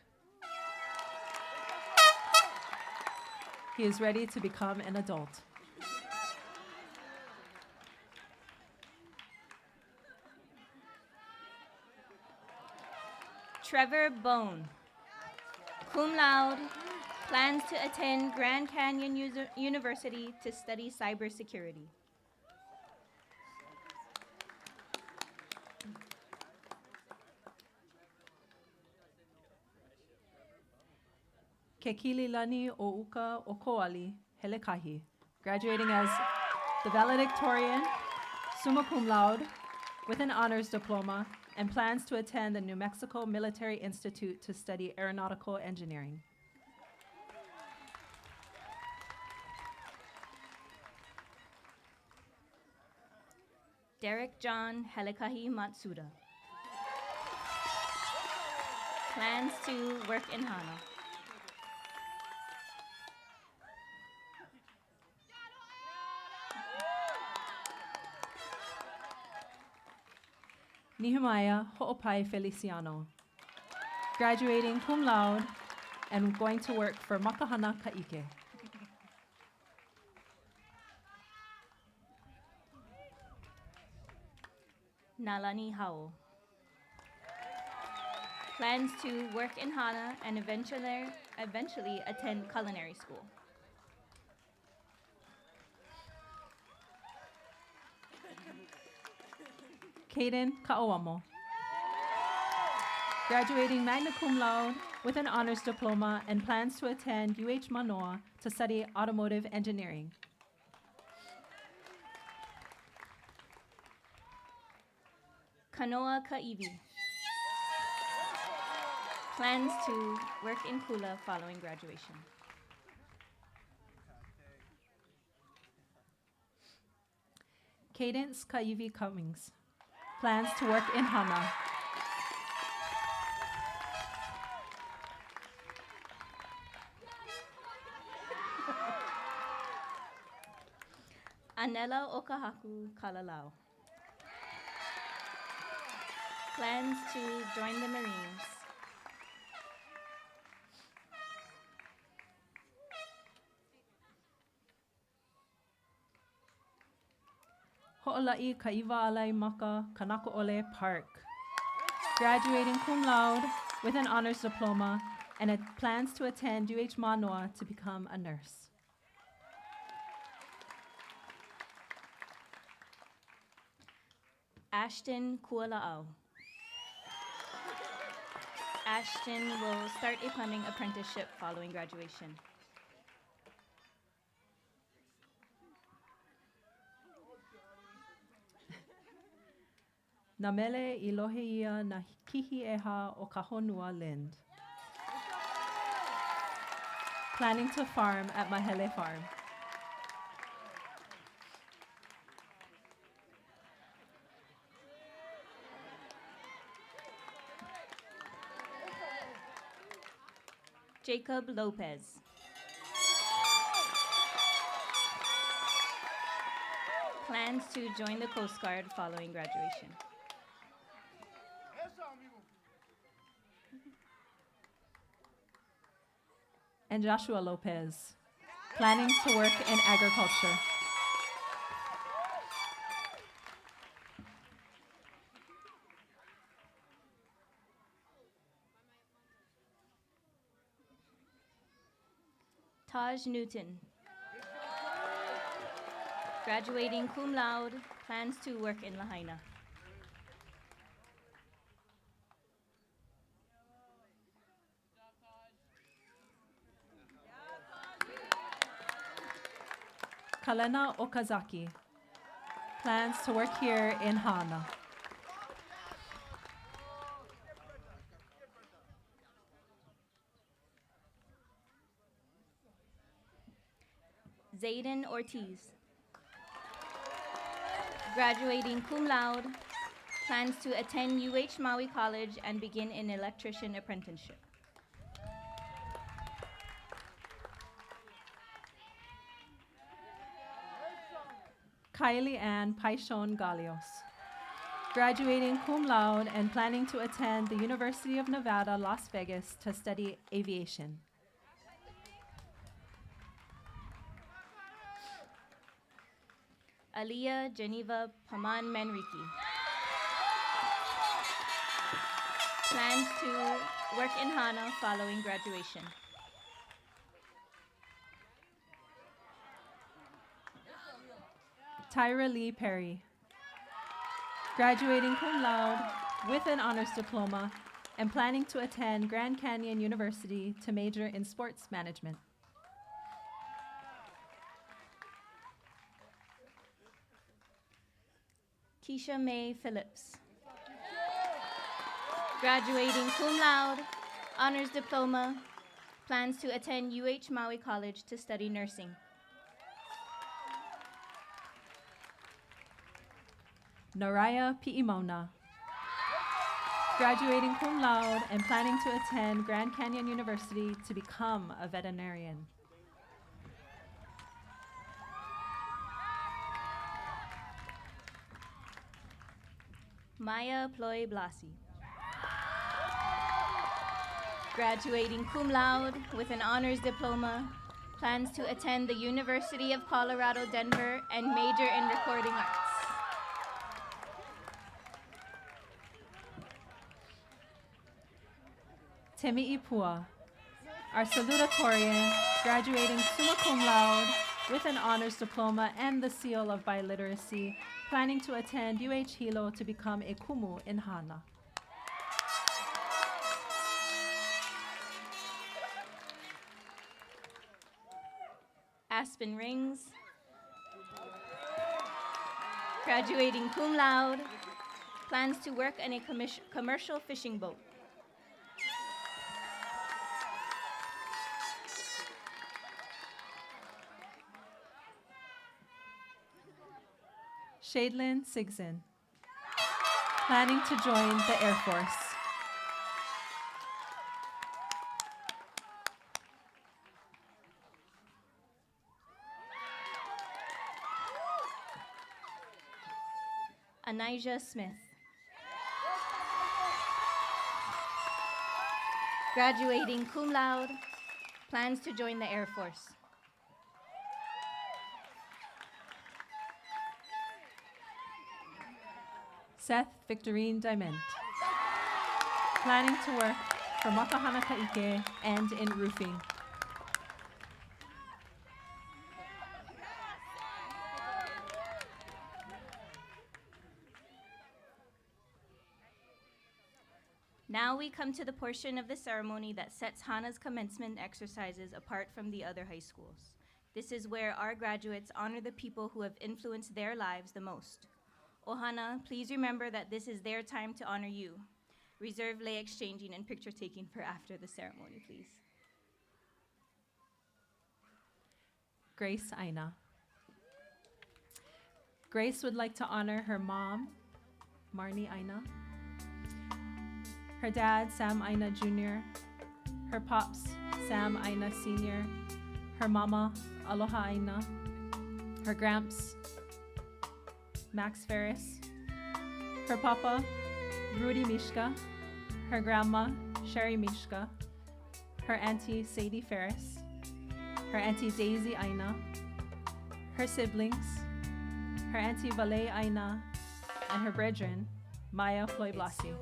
He is ready to become an adult. Trevor Bone, cum laude, plans to attend Grand Canyon University to study cybersecurity. Kekililani Ouka Okoali Helekahi, graduating as the valedictorian, summa cum laude, with an honors diploma, and plans to attend the New Mexico Military Institute to study aeronautical engineering. Derek John Helekahi Matsuda, plans to work in Hana. Nehemiah Ho'opai Feliciano, graduating cum laude and going to work for Makahana Ka'ike. Nalani Howell, plans to work in Hana and eventually attend culinary school. Kaden Ka'awamo, graduating magna cum laude with an honors diploma and plans to attend UH Manoa to study automotive engineering. Kanoa Ka'ivi, plans to work in Kula following graduation. Cadence Kaivi Cummings, plans to work in Hana. Anela Okahaku Kalalau, plans to join the Marines. Ho'ola'i Ka'iva Alai Maka Kanako'ole Park, graduating cum laude with an honors diploma and plans to attend UH Manoa to become a nurse. Ashton Kuala'au. Ashton will start a plumbing apprenticeship following graduation. Namele Iloheia na Kihi Eha o Kahonua Lind, planning to farm at Mahele Farm. Jacob Lopez. Plans to join the Coast Guard following graduation. And Joshua Lopez, planning to work in agriculture. Taj Newton. Graduating cum laude, plans to work in Lahaina. Kalena Okazaki, plans to work here in Hana. Zayden Ortiz. Graduating cum laude, plans to attend UH Maui College and begin an electrician apprenticeship. Kylie Ann Paishon Galios. Graduating cum laude and planning to attend the University of Nevada, Las Vegas to study aviation. Aliyah Geneva Paman Manrique. Plans to work in Hana following graduation. Tyra Lee Perry. Graduating cum laude with an honors diploma and planning to attend Grand Canyon University to major in sports management. Keisha May Phillips. Graduating cum laude, honors diploma, plans to attend UH Maui College to study nursing. Naraya Pi'imona. Graduating cum laude and planning to attend Grand Canyon University to become a veterinarian. Maya Ploy Blasi. Graduating cum laude with an honors diploma, plans to attend the University of Colorado, Denver and major in recording arts. Temi Ipua, our salutatorian, graduating summa cum laude with an honors diploma and the seal of biliteracy, planning to attend UH Hilo to become a kumu in Hana. Aspen Rings. Graduating cum laude, plans to work in a commercial fishing boat. Shadelyn Sigson, planning to join the Air Force. Anijah Smith. Graduating cum laude, plans to join the Air Force. Seth Victorine Diamond, planning to work for Makahana Kaike and in roofing. Now we come to the portion of the ceremony that sets Hana's commencement exercises apart from the other high schools. This is where our graduates honor the people who have influenced their lives the most. Ohana, please remember that this is their time to honor you. Reserve lei exchanging and picture taking for after the ceremony, please. Grace Aina. Grace would like to honor her mom, Marnie Aina, her dad, Sam Aina Jr., her pops, Sam Aina Sr., her mama, Aloha Aina, her gramps, Max Ferris, her papa, Rudy Mishka, her grandma, Sherry Mishka, her auntie, Sadie Ferris, her auntie, Daisy Aina, her siblings, her auntie, Valet Aina, and her brethren, Maya Floy Blasi.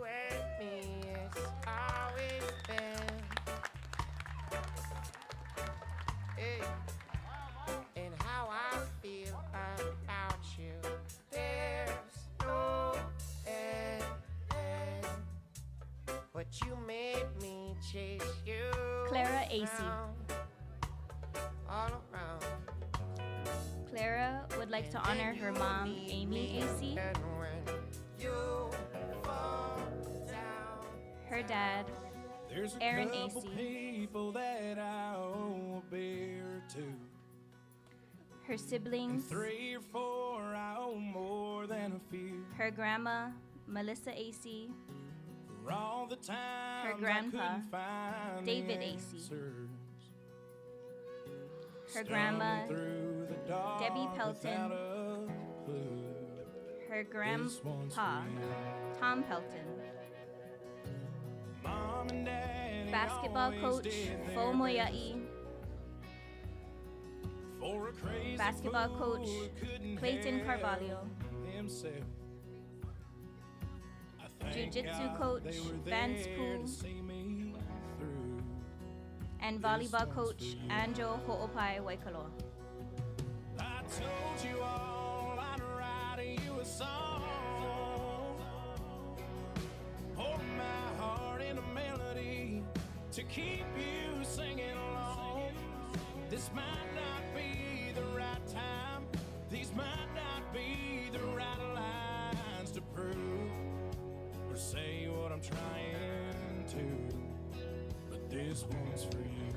But you made me chase you. Clara AC. All around. Clara would like to honor her mom, Amy AC, And when you fall down, her dad, There's a Aaron couple AC, people that I owe a beer to. her siblings, 3 or 4, I owe more than a few. her grandma, Melissa AC, For all the times her I grandpa, couldn't find David the AC, answers. her grandma, Stumbling through the dark Debbie Pelton, without a clue. her This one's grandpa, for you. Tom Pelton, Mom and Daddy basketball always coach, did their Fo best. Moyai, For a crazy basketball fool coach, who couldn't Clayton help Carvalho, himself. I thank jiu-jitsu God coach, they were Vance there Poole, to see me through. and This volleyball one's coach, for you. Anjo Ho'opai Waikoloa. I told you all I'd write you a song. Pour my heart in a melody to keep you singing along. This might not be the right time. These might not be the right lines to prove or say what I'm trying to. But this one's for you.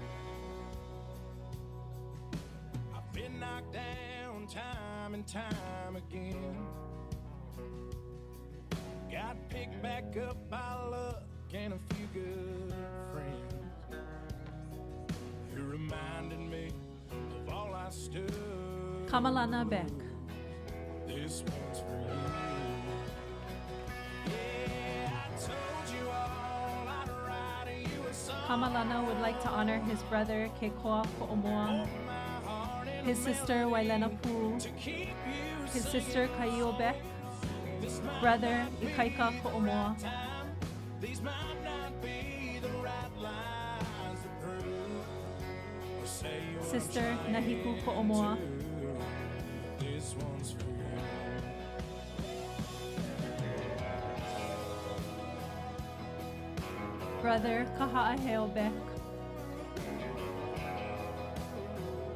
I've been knocked down time and time again. Got picked back up by luck and a few good friends who reminded me of all I stood. Kamalana Beck. This one's for you. Yeah, I told you all I'd write you a song. Kamalana would like to honor his brother Kekoa Ko'omoa, his sister Wailena Poo, his sister Kaio Beck, brother Ikaika Ko'omoa, These might not be the right lines to prove or say what I'm sister trying Nahiku Ko'omoa, to. This one's for you. brother Kaha'aheo Beck,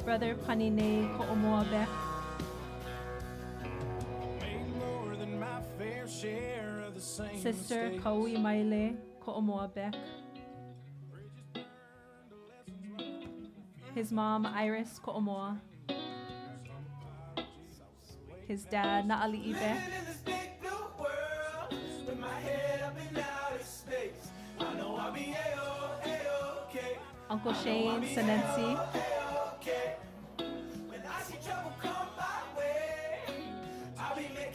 brother Panine Ko'omoa Beck, Made more than my fair share of the same sister mistakes. Kaui Maile Ko'omoa Beck, his mom Iris Ko'omoa, his dad Na'ali'i Beck, Uncle Shane Senensi,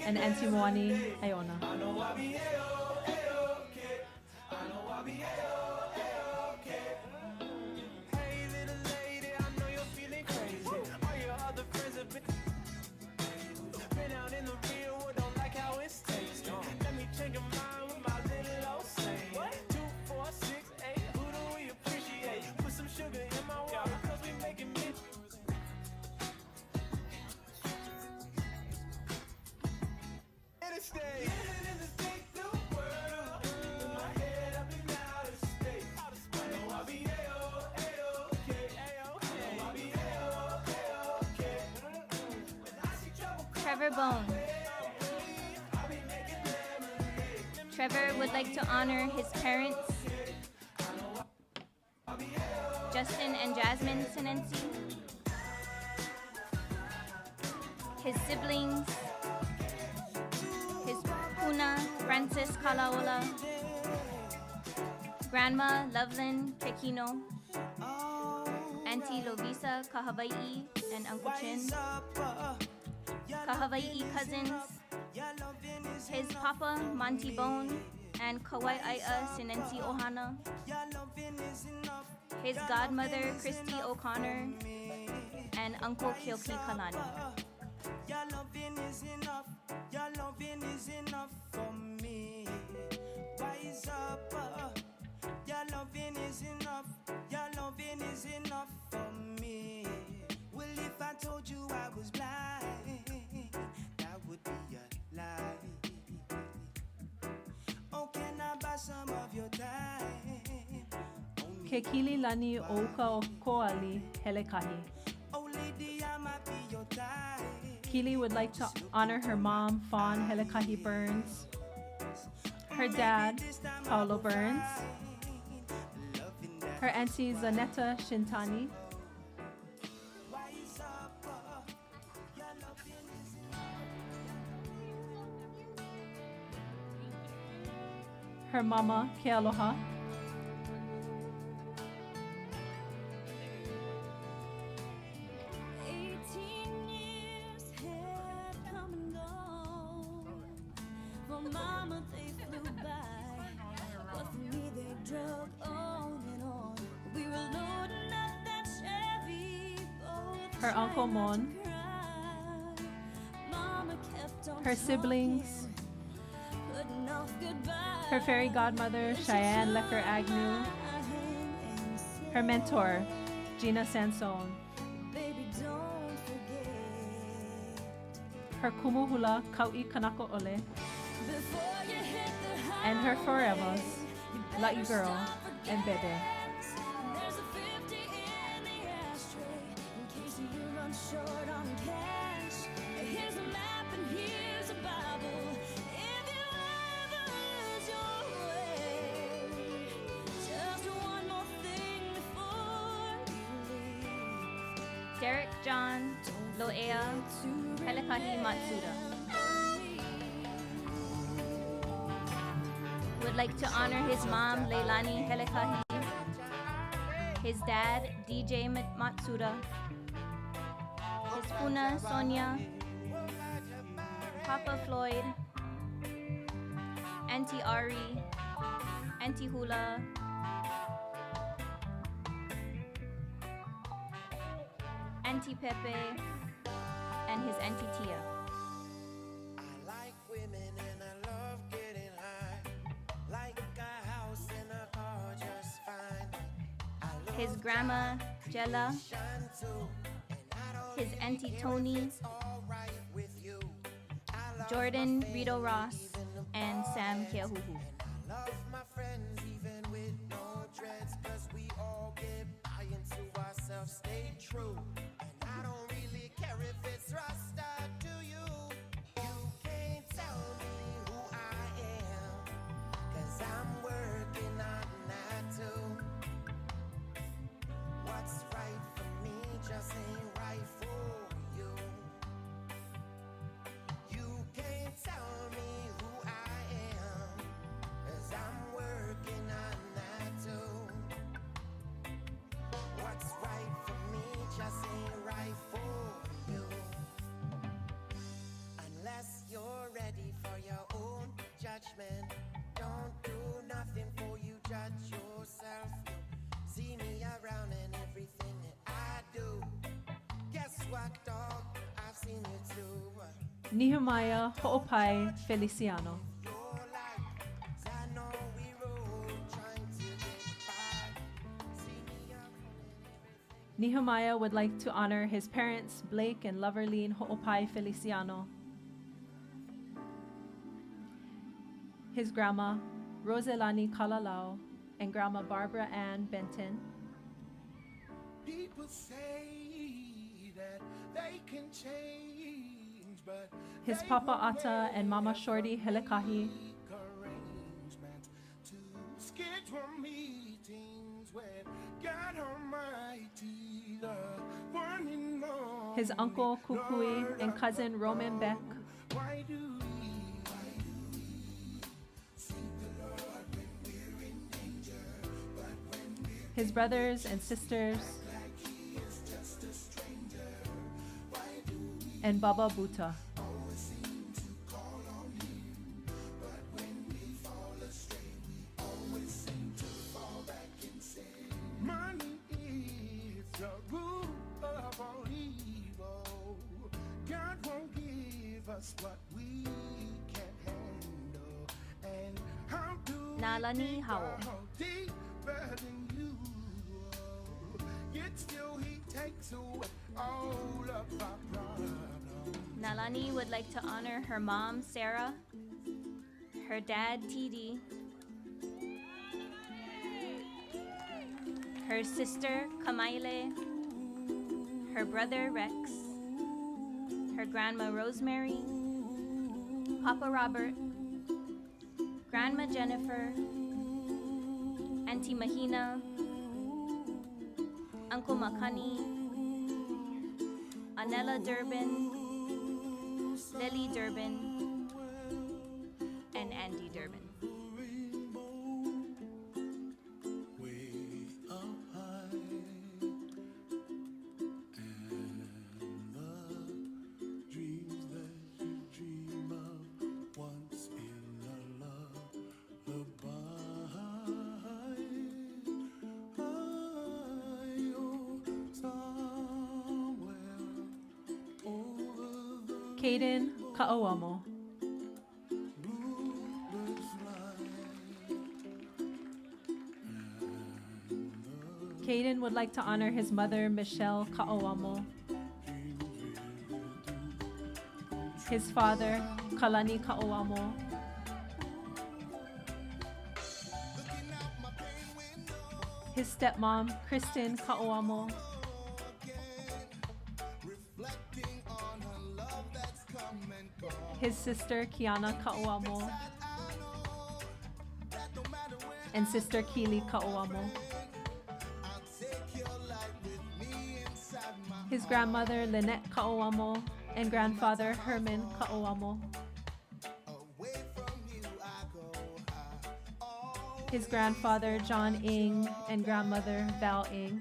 and Auntie Moani Iona. Hey, little lady, I know you're feeling crazy. All your other friends have been out in the real world, don't like how it's tasting. Let me change your mind with my little old saying. 2, 4, 6, 8, who do we appreciate? Put some sugar in my water, cause we making me. Interstate. Trevor Bone. Trevor would like to honor his parents, Justin and Jasmine Senensi, his siblings, his Puna Francis Kalaola, Grandma Loveland Pekino, Auntie Lovisa Kahawaii and Uncle Chin, Kahawaii cousins, his papa Monty Bone and Kawai'aia Sinensi Ohana, his godmother Christy O'Connor, and Uncle Kyoki Kalani. Your loving is enough. Your loving is enough for me. Wise up. Your loving is enough. Your loving is enough for me. Well, if I told you I was blind, that would be a lie. Oh, can I buy some of your time? Ke kili lani o uka o koali helekahi. Oh, lady, I might be your type. Keely would like to honor her mom, Fawn Helekahi Burns, her dad, Paulo Burns, her auntie Zanetta Shintani, her mama, Ke Aloha. Her Uncle Mon, her siblings, her fairy godmother, Cheyenne Lecker Agnew, her mentor, Gina Sansone, her kumuhula, Kau'i Kanako Ole, and her forevers, La'i Girl and Bede. Derek John Loea Helekahi Matsuda would like to honor his mom, Leilani Helekahi, his dad, DJ Matsuda, his puna, Sonia, Papa Floyd, Auntie Ari, Auntie Hula, Auntie Pepe, and his Auntie Tia. I like women and I love getting high. Like a house and a car just fine. His grandma, Jella, his Auntie Tony, Jordan Rito Ross, and Sam Keahuhu. Love my friends even with no dreads, 'cause we all get by into ourselves, stay true. I don't really care if it's Rasta to you. You can't tell me who I am, 'cause I'm working on that too. What's right for me just ain't right for you. You can't tell me who I am, 'cause I'm working on that too. What's right for me just ain't right for you. Unless you're ready for your own judgment, don't do nothing for you, judge yourself. You see me around and everything that I do. Guess what, dog? I've seen you too. Nehemiah Ho'opai Feliciano. I know we rode trying to get by. See me around and everything. Nehemiah would like to honor his parents, Blake and Loverleen Ho'opai Feliciano, his grandma, Roselani Kalalau, and grandma Barbara Ann Benton, People say that they can change, but his they Papa won't Ata and Mama Shorty Helekahi, make arrangements to schedule meetings with God Almighty, the one and only his uncle Kukui Lord and cousin Roman Beck, Why do we his brothers and sisters, and Baba Buta. money is the root of all evil? God won't give us what we can't handle. And how do we Nalani dig Howell. our hole deeper than you? Yet still he takes away all of our problems. Nalani would like to honor her mom, Sarah, her dad, TD, her sister, Kamaile, her brother, Rex, her grandma, Rosemary, Papa Robert, Grandma Jennifer, Auntie Mahina, Uncle Makani, Anella Durbin, Lily Durbin, and Andy Durbin. Caden Ka'awamo. Caden would like to honor his mother, Michelle Ka'awamo, his father, Kalani Ka'awamo, his stepmom, Kristen Ka'awamo, his sister, Kiana Ka'awamo, and sister Keely Ka'awamo, his grandmother, Lynette Ka'awamo, and grandfather, Herman Ka'awamo, his grandfather, John Ng, and grandmother, Val Ng,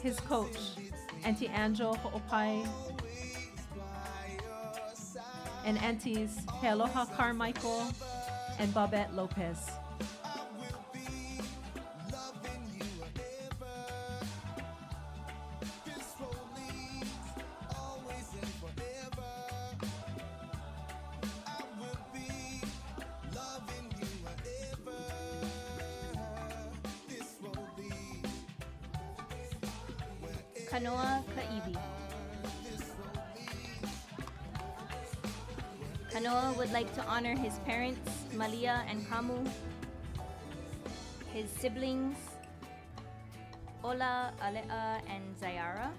his coach, Auntie Angel Ho'opai, and aunties Healoha Carmichael and Babette Lopez. Kanoa Ka'ibi. Kanoa would like to honor his parents, Malia and Kamu, his siblings, Ola, Alea, and Zayara,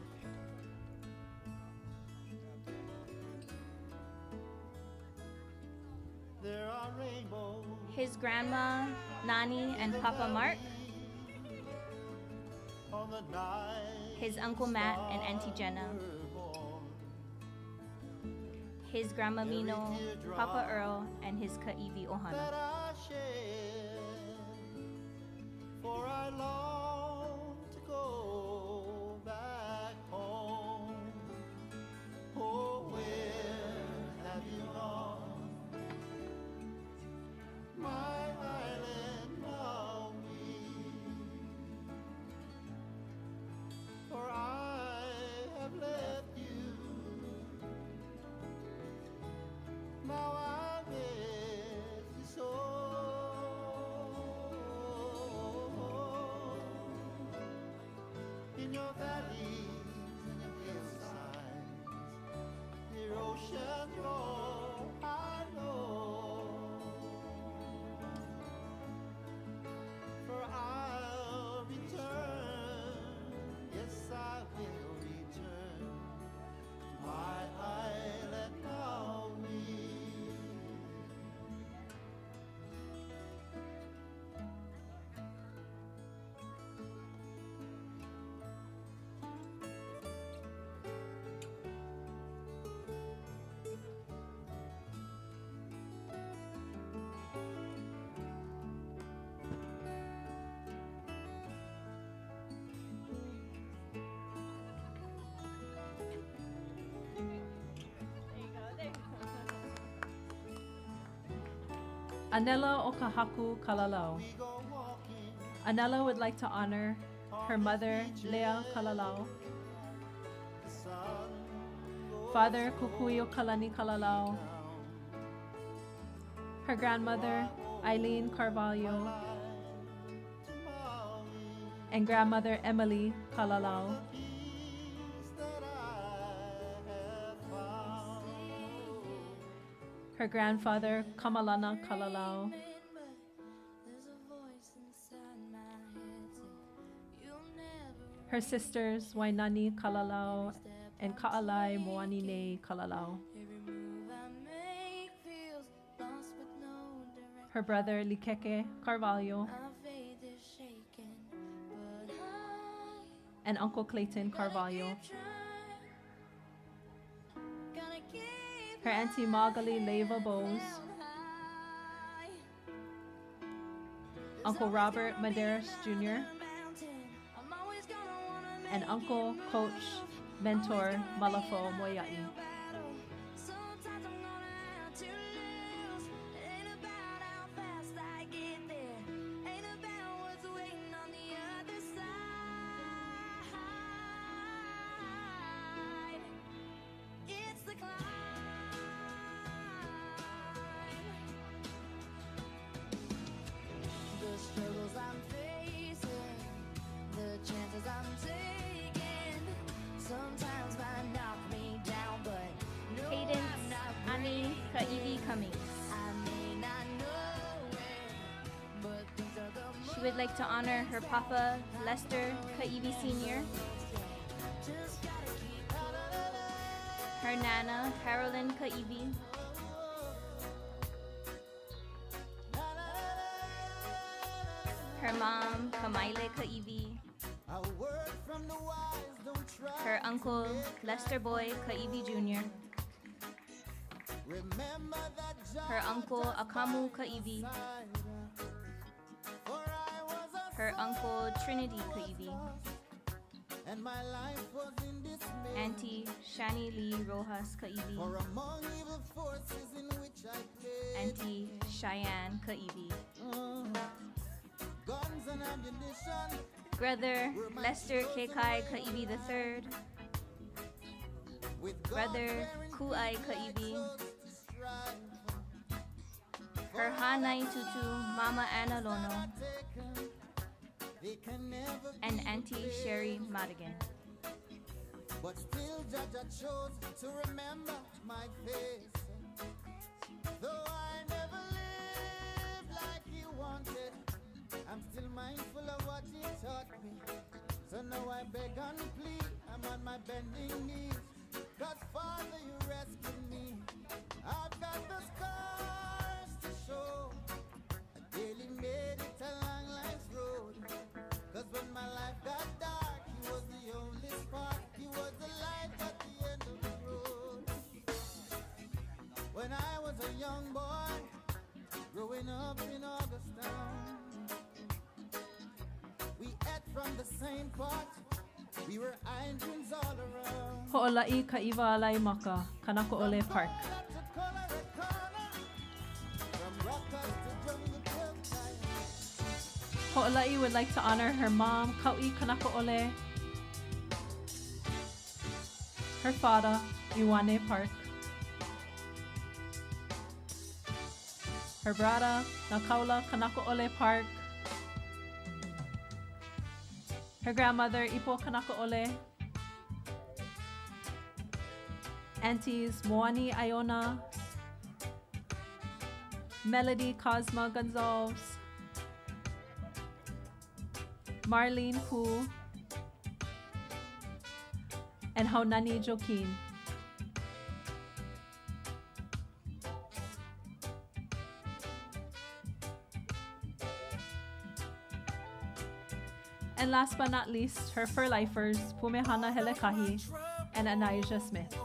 his grandma, Nani, and Papa Mark, his Uncle Matt and Auntie Jenna, his Grandma Mino, Papa Earl, and his Ka'ibi Ohana. For I long to go back home. Oh, where have you gone? My island Maui. For I have left you. Now I miss you so. In your valleys and your hillsides, near ocean roar, I know. For I'll return, yes I will return to my island Maui. Anela Okahaku Kalalau. Anela would like to honor her mother, Lea Kalalau, father, Kukuyo Kalani Kalalau, her grandmother, Eileen Carvalho, and grandmother, Emily Kalalau. Her grandfather, Kamalana Kalalau, her sisters, Wainani Kalalau and Ka'alai Moanine Kalalau, her brother, Likeke Carvalho, and Uncle Clayton Carvalho, her auntie Magali Leva Bowes, Uncle Robert Maderas Jr., and Uncle, Coach, Mentor Malafo Moyai. would like to honor her papa, Lester Kaibi Sr., her nana, Carolyn Kaibi, her mom, Kamaile Kaibi, her uncle, Lester Boy Kaibi Jr., her uncle, Akamu Kaibi, her uncle, Trinity Kaibi, Auntie Shani Lee Rojas Kaibi, Auntie Cheyenne Kaibi, brother Lester Kekai Kaibi III, brother Kuai Kaibi, her Hanai Tutu Mama Anna Lono, and Auntie Sherry Madigan. But still Jaja chose to remember my face. Though I never lived like he wanted, I'm still mindful of what he taught me. So now I beg and plead, I'm on my bending knees. God, Father, you rescued me. I've got the scars to show. I daily made it along life's road. Cause when my life got dark, he was the only spark. He was the light at the end of the road. When I was a young boy, growing up in Augustown, we ate from the same pot. We were angels all around. Ho'ola'i ka'iwa alai maka, Kanako Ole Park. Ho'ola'i would like to honor her mom, Kau'i Kanako Ole, her father, Iwane Park, her brother, Nakaula Kanako Ole Park, her grandmother, Ipo Kanako Ole, aunties, Moani Iona, Melody Cosma Gonzalez, Marlene Pu, and Haunani Joaquin. And last but not least, her fur lifers, Pumehana Helekahi and Anaija Smith.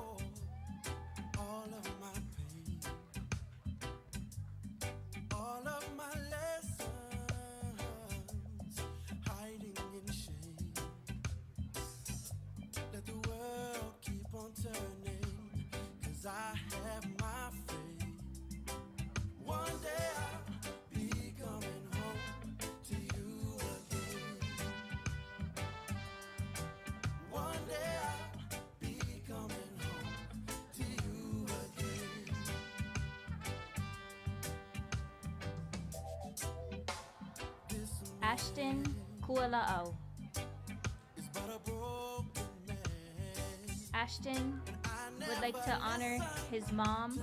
Ashton Kuala'au. Ashton would like to honor his mom,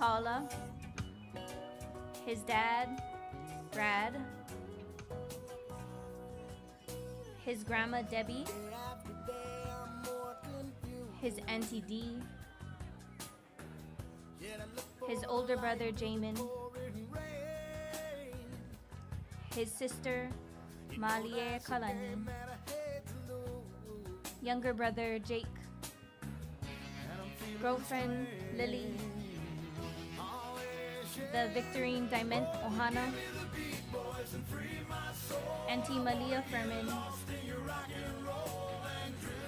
Paula, his dad, Brad, his grandma, Debbie, his auntie Dee, his older brother, Jamin, his sister, Malie Kalani, younger brother, Jake, girlfriend, Lily, the Victorine Diamond Ohana, Auntie Malia Furman,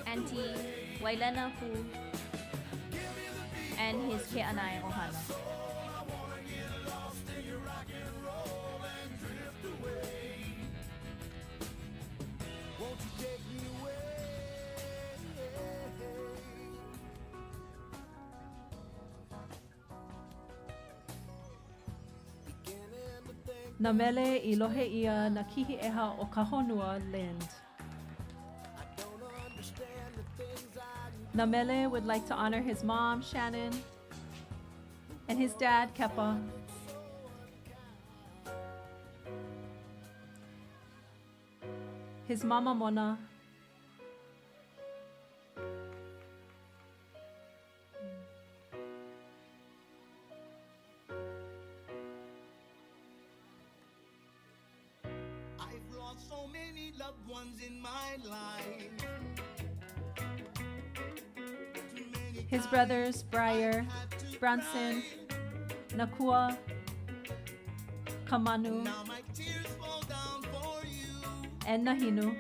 Auntie Wailena Fu, and his Ke'anai Ohana. Na mele I lohe ia na kihi eha o Kahonua Land. Namele would like to honor his mom, Shannon, and his dad, Kepa, his mama Mona, I've lost so many loved ones in my life. his brothers Briar, Bronson, Nakua, Kamanu, Now my tears fall down for you and Nahinu,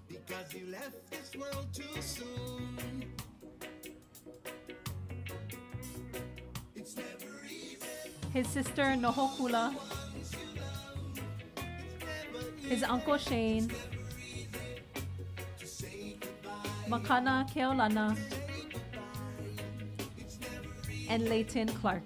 because you left this world too soon. It's never easy. his sister Nohokula, his uncle Shane, Makana Keolana, and Leighton Clark.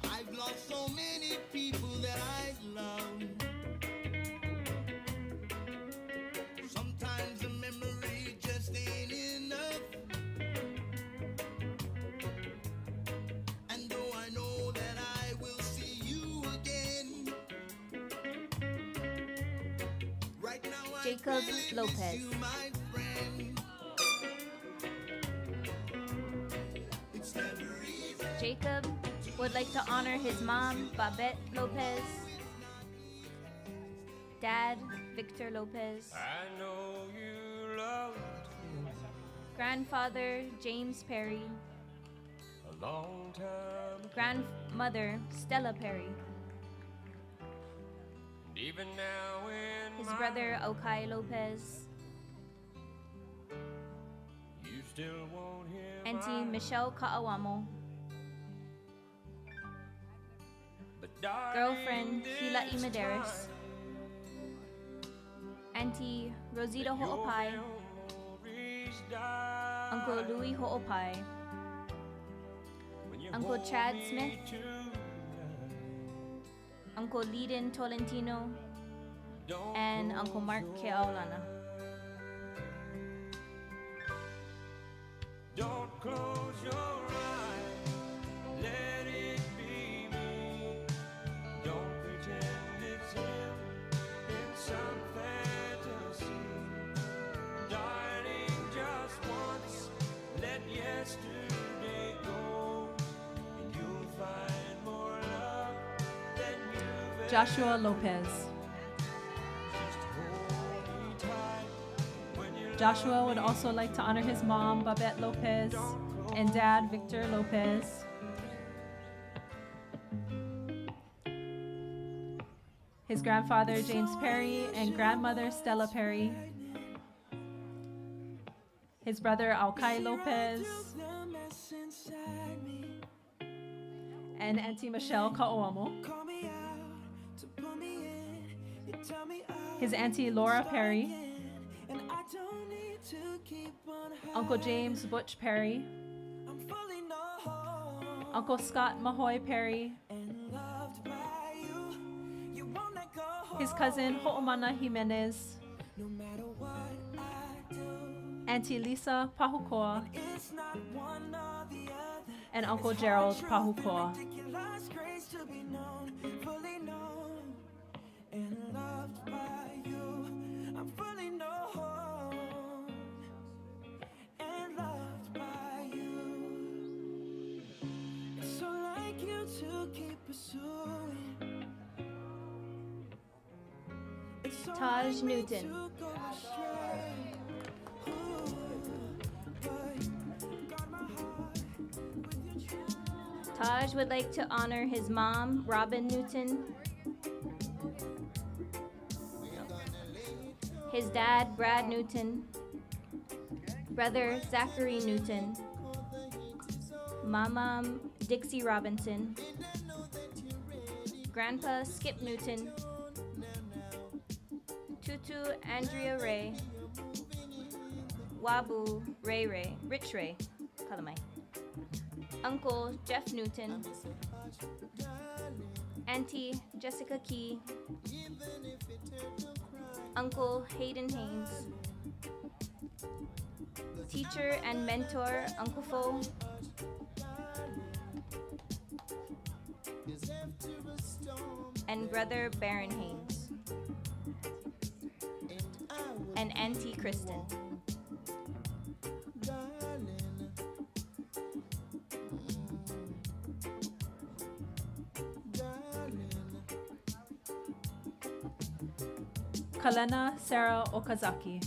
I've lost so many people that I love. Sometimes a memory just ain't enough. And though I know that I will see you again, right now I'm Jacob feeling Lopez. you, my friend. It's never easy. Jacob would like to honor his mom, Babette Lopez, dad, Victor Lopez, I know you loved grandfather, James Perry, a long time. grandmother, Stella Perry, And even now in his my brother, Okai Lopez, you still won't hear auntie my Michelle Kaawamo, but darling, girlfriend, Hila this Imaderis, auntie Rosita time, your Ho'opai, memories die. Uncle Louis Ho'opai, When you Uncle hold Chad me Smith, tonight, Uncle Leiden Tolentino, don't and close Uncle Mark your Keaulana. Don't close your eyes, let it be me. Don't pretend it's him in some fantasy. Darling, just once, let yesterday go, and you'll find more love than you've Joshua Lopez. Just hold me tight when you Joshua would also like to honor his mom, Babette Lopez, and dad, Victor Lopez. His grandfather, James Perry, and grandmother, Stella Perry. His brother, Alkai Lopez, and Auntie Michelle Kaoamo. His auntie, Laura Perry. Uncle James Butch Perry, Uncle Scott Mahoy Perry, his cousin Ho'omana Jimenez, Auntie Lisa Pahukoa, and Uncle Gerald Pahukoa. Taj Newton. Taj would like to honor his mom, Robin Newton, his dad, Brad Newton, brother, Zachary Newton, mama, Dixie Robinson, grandpa, Skip Newton, Tutu, Andrea Ray, Wabu, Rich Ray, kalamai. Uncle, Jeff Newton, Auntie, Jessica Key, Uncle, Hayden Haynes, teacher and mentor, Uncle Fo, and brother Baron Haynes, and Auntie Kristen. Kalena Sarah Okazaki.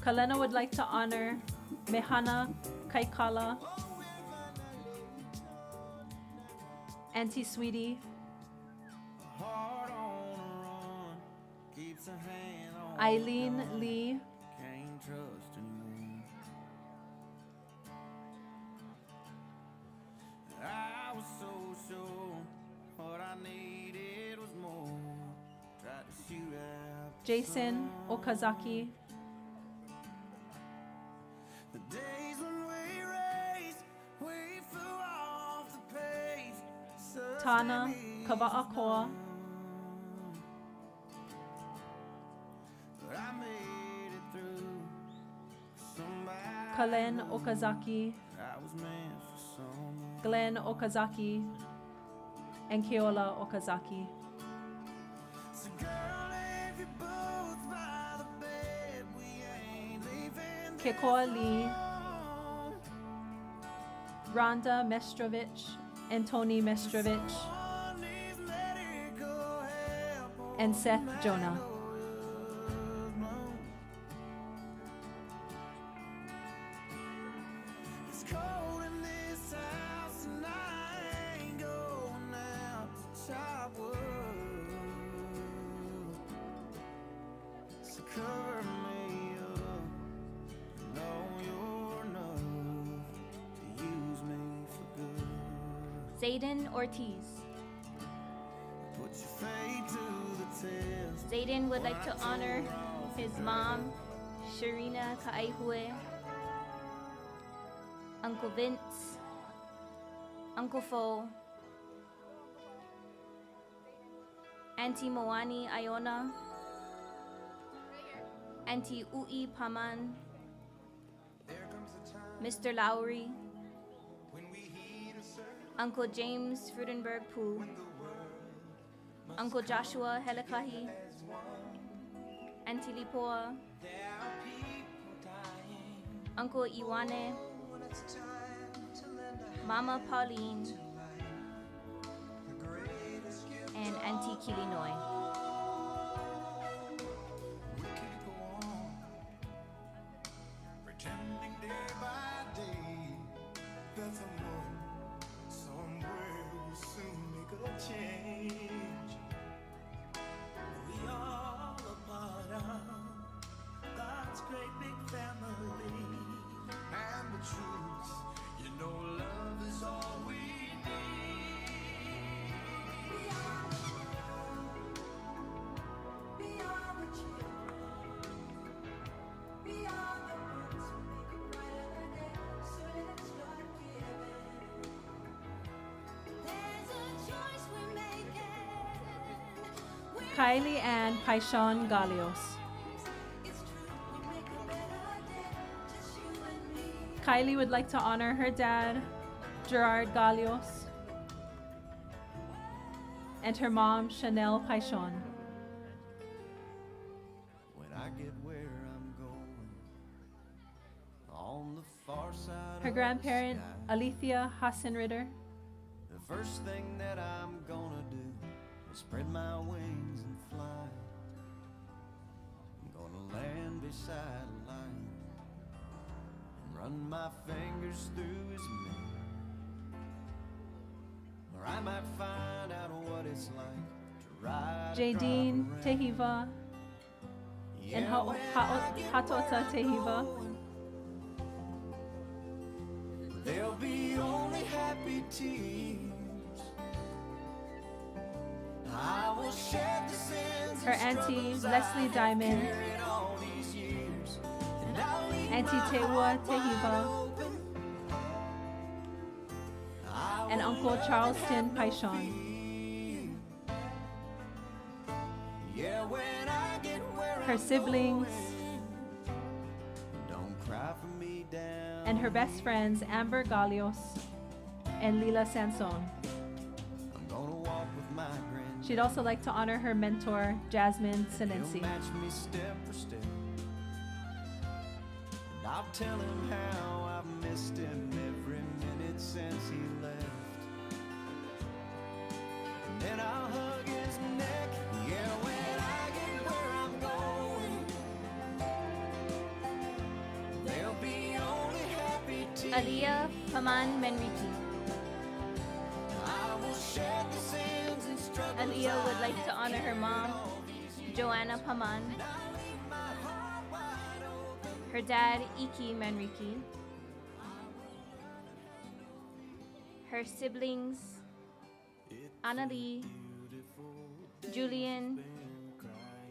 Kalena would like to honor Mehana Kaikala, Auntie Sweetie, Eileen Lee, Jason Okazaki, Tana Kava'akoa, Kalen Okazaki, Glenn Okazaki, and Keola Okazaki. Kekoa Lee, Rhonda Mestrovich, and Tony Mestrovich, and Seth Jonah. Zayden Ortiz. Zayden would like to honor his mom, Sharina Ka'aihue, Uncle Vince, Uncle Fo, Auntie Moani Iona, Auntie Ui Paman, Mr. Lowry, Uncle James Frudenberg Poo, Uncle Joshua Helekahi, Auntie Lipoa, Uncle Iwane, Mama Pauline, and Auntie Kilinoi. Kylie Ann Paishon Galios. Kylie would like to honor her dad, Gerard Galios, and her mom, Chanel Paishon. When I get where I'm going, on the far side Her of grandparent, the sky, Alethea Hassenritter, the first thing that I'm gonna do is spread my wings and fly. I'm gonna land beside a lion and run my fingers through his mane. Or I might find out what it's like to ride Jadine Tehiva, and Hatota Tehiva. There'll be only happy tears. I will shed the sins Her auntie, Leslie Diamond, Auntie Tewa Tehiva, and Uncle Charleston Paishon. Yeah, when I get where her I'm siblings, going, don't cry for me down. and her best friends Amber Galios and Lila Sanson. I'm gonna walk with my granddad. She'd also like to honor her mentor, Jasmine He'll Sinensi. match me step for step. And I'll tell him how I've missed him every minute since he left. And then I'll hug his neck. Yeah, when I get where I'm going, there'll be only happy tears. Aliyah Paman Menriki. I will shed the sins and struggles. Aliyah would like to honor her mom, Joanna Paman, her dad, Iki Manriki, her siblings, Annalie, Julian,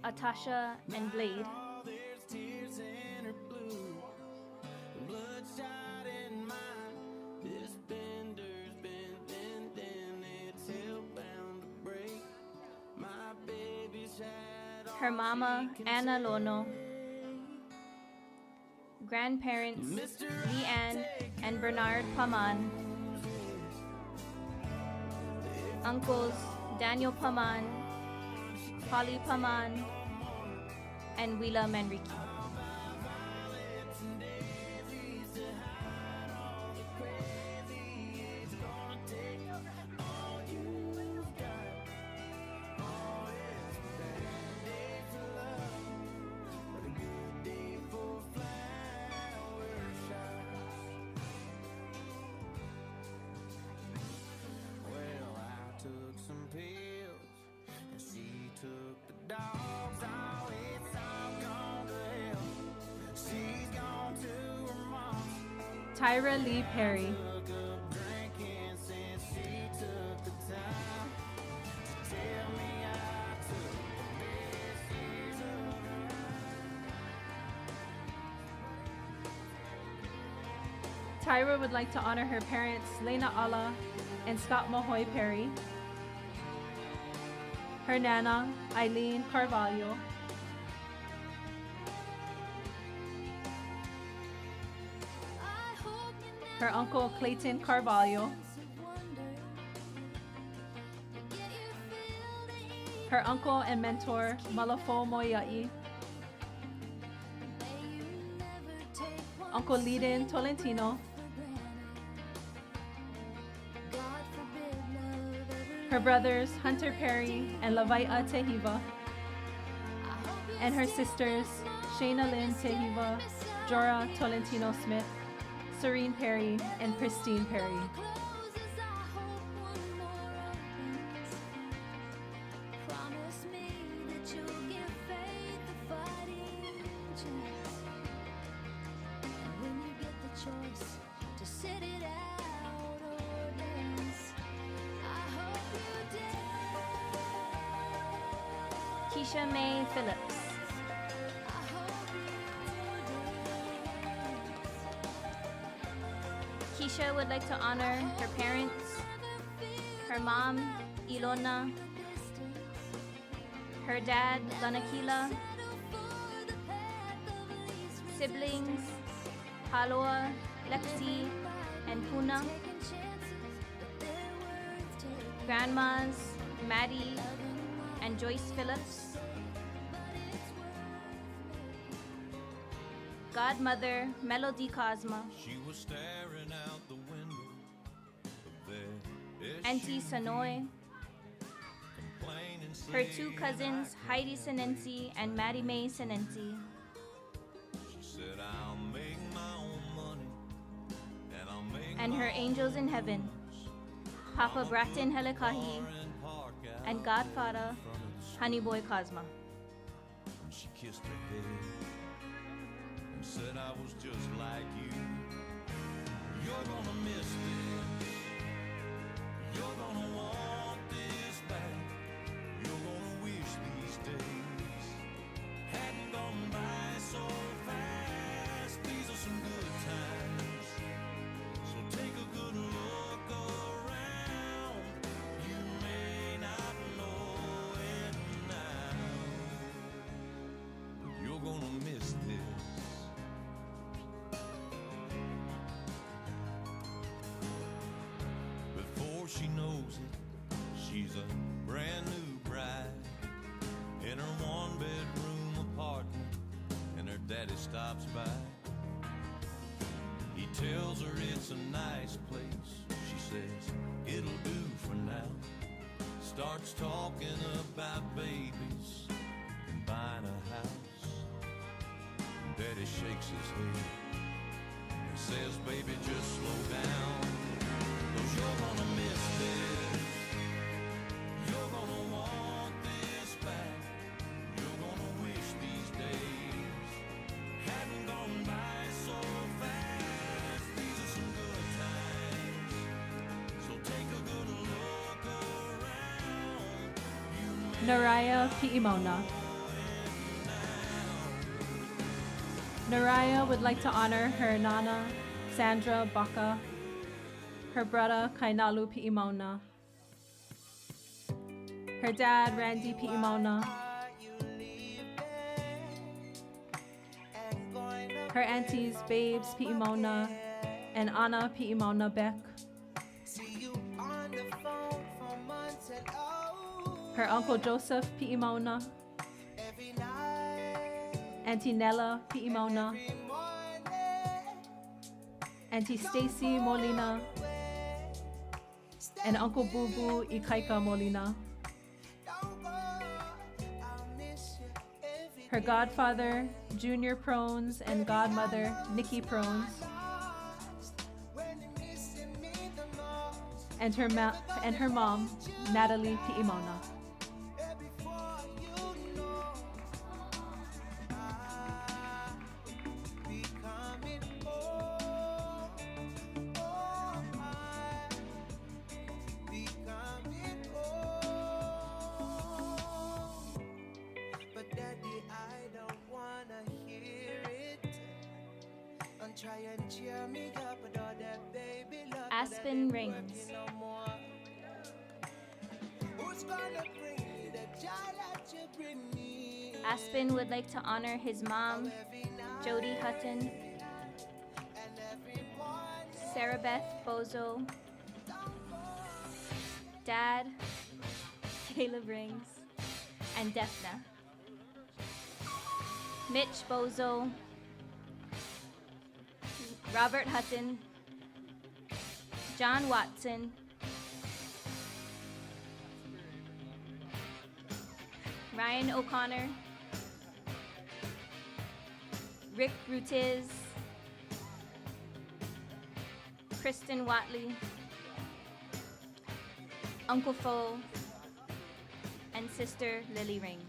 Atasha, and Blade, There's tears in her blue, bloodshot in mine. This bender's been bending, it's hell-bound to break. My baby's had all her mama, Anna Lono, grandparents, Leanne and Bernard Paman, uncles, Daniel Paman, Polly Paman, and Willa Manriki. Well, I took some pills, and she took the dogs. Oh, it's all gone to hell. She's gone to her mom. Tyra Lee Perry, Took up drinking since she took the time to tell me I took the best years of her life. Tyra would like to honor her parents, Lena Allah and Scott Mahoy Perry, her nana, Eileen Carvalho, her uncle, Clayton Carvalho, her uncle and mentor, Malafo Moyai, Uncle Leiden Tolentino, her brothers Hunter Perry and Lavaita Tehiva, and her sisters Shayna Lynn Tehiva, Jora Tolentino Smith, Serene Perry, and Christine Perry. Keisha May Phillips, Keisha would like to honor her parents, her mom, Ilona, her dad, Lanakila, siblings, Haloa, Lexi, and Puna, grandmas, Maddie, and Joyce Phillips, godmother, Melody Cosma, She was staring out the window of Auntie Sonoy, her two cousins, Heidi Sinensi and Maddie Mae Sinensi, She said, I'll make my own money, and I'll make and her angels in heaven, Papa Bratton Helekahi, and godfather, Honeyboy Cosma. And she kissed her head and said, I was just like you. You're gonna miss this. You're gonna want this back. You're gonna wish these days hadn't gone by so fast. These are some good times, so take a good look around. You may not know it now. She's a brand new bride in her one-bedroom apartment, and her daddy stops by. He tells her it's a nice place. She says, it'll do for now. Starts talking about babies and buying a house. Daddy shakes his head and says, baby, just slow down, 'cause you're gonna miss this. You're gonna want this back. You're gonna wish these days hadn't gone by so fast. These are some good times, so take a good look around. Naraya Pi'imona. Naraya would like to honor her Nana, Sandra Baka, her brother Kainalu Pi'imona, her dad Randy Pi'imona, her aunties Babes Pi'imona and Anna Pi'imona Beck, her uncle Joseph Pi'imona, Auntie Nella Pi'imona, Auntie Stacy Molina, and Uncle Boo Boo Ikaika Molina. Her godfather, Junior Prones, and godmother, Nikki Prones. And her mom, Natalie Pi'imona. Aspen Rings. Aspen would like to honor his mom, Jody Hutton, Sarah Beth Bozo, Dad, Caleb Rings, and Defna. Mitch Bozo, Robert Hutton, John Watson, Ryan O'Connor, Rick Rutiz, Kristen Watley, Uncle Fo, and Sister Lily Rings.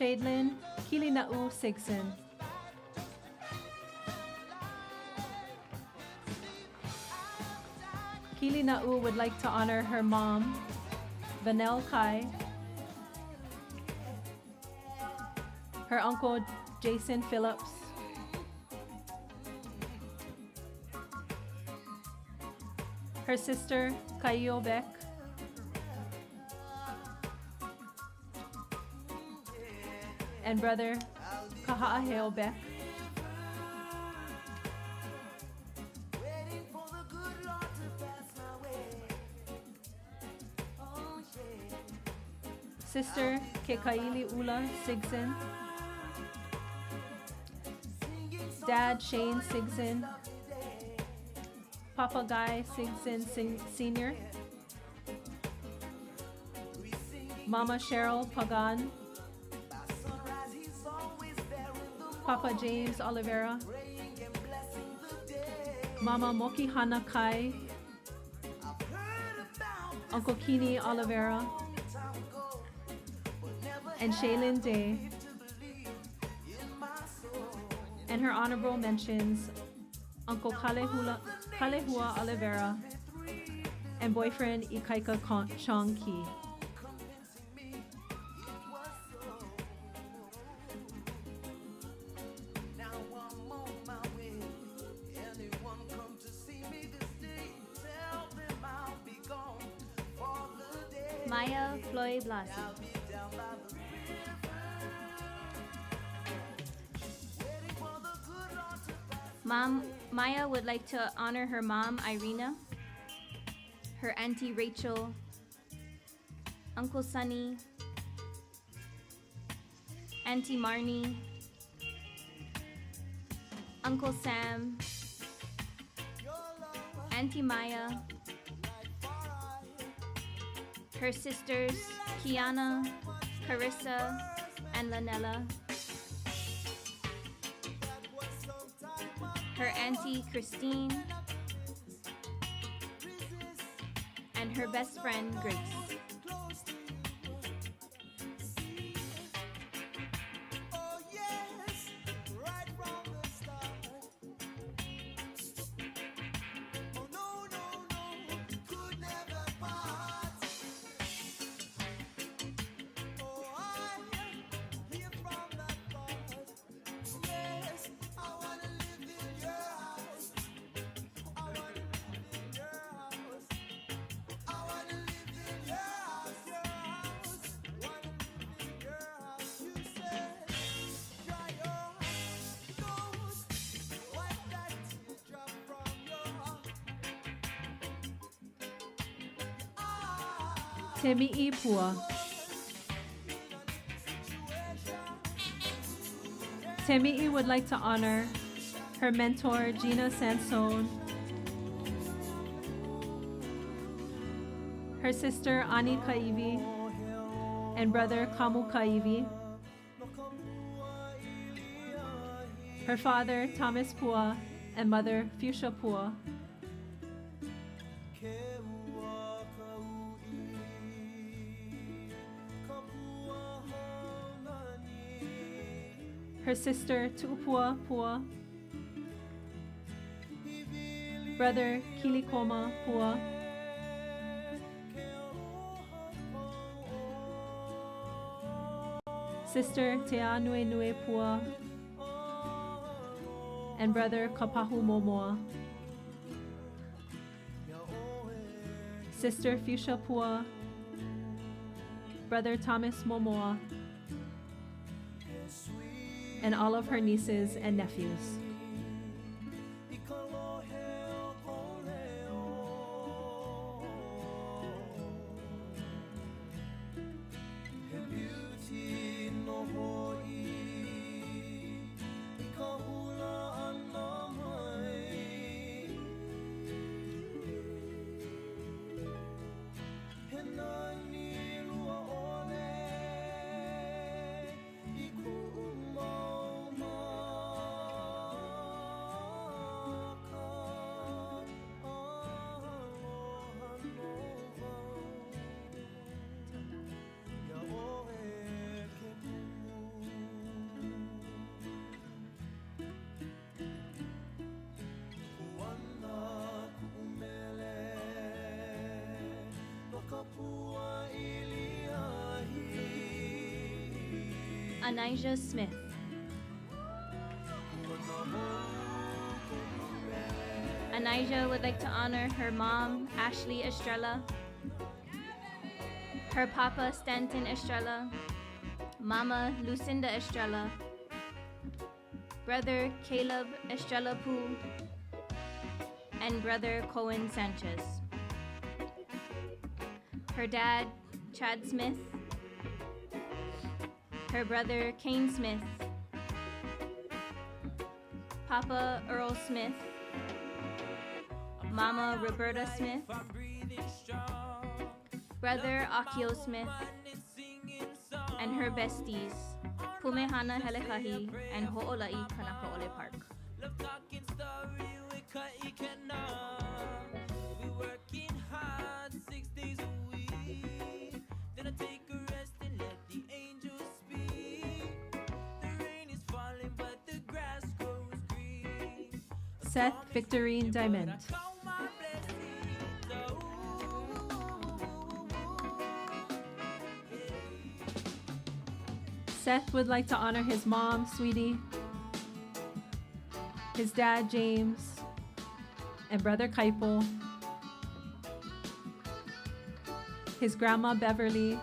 Shadelin Kilina'u Sigson. Kilina'u would like to honor her mom, Vanel Kai, her uncle Jason Phillips, her sister Kaio Beck, and brother Kaha'aheo Beck. Sister Kekaili Ula Sigson, Dad Shane Sigson, Papa Guy Sigson Sr., Mama Cheryl Pagan, Papa James Oliveira, Mama Moki Hana Kai, Uncle Kini Oliveira, and Shaylin Day, and her honorable mentions, Uncle Kalehua Oliveira, and boyfriend Ikaika Chong Ki. Maya Floy Blasi. Maya would like to honor her mom, Irina, her auntie Rachel, Uncle Sonny, Auntie Marnie, Uncle Sam, Auntie Maya, her sisters, Kiana, Carissa, and Lanella, her auntie, Christine, and her best friend, Grace. Temi'i Pua. Temi'i would like to honor her mentor, Gina Sansone, her sister, Ani Kaivi, and brother, Kamu Kaivi, her father, Thomas Pua, and mother, Fuchsia Pua, her sister, Tuupua Pua, brother, Kilikoma Pua, sister, Tea Nue Nue Pua, and brother, Kapahu Momoa, sister, Fuchsia Pua, brother, Thomas Momoa, and all of her nieces and nephews. Anijah Smith. Anijah would like to honor her mom, Ashley Estrella, her papa, Stanton Estrella, mama, Lucinda Estrella, brother, Caleb Estrella Poo, and brother, Cohen Sanchez. Her dad, Chad Smith, her brother, Kane Smith, Papa, Earl Smith, Mama, Roberta Smith, brother, Akio Smith, and her besties, Pume Hana Helekahi and Ho'olai Kanakaole Park. Seth Victorine Diamond. Seth would like to honor his mom, Sweetie, his dad, James, and brother Kaipo, his grandma, Beverly,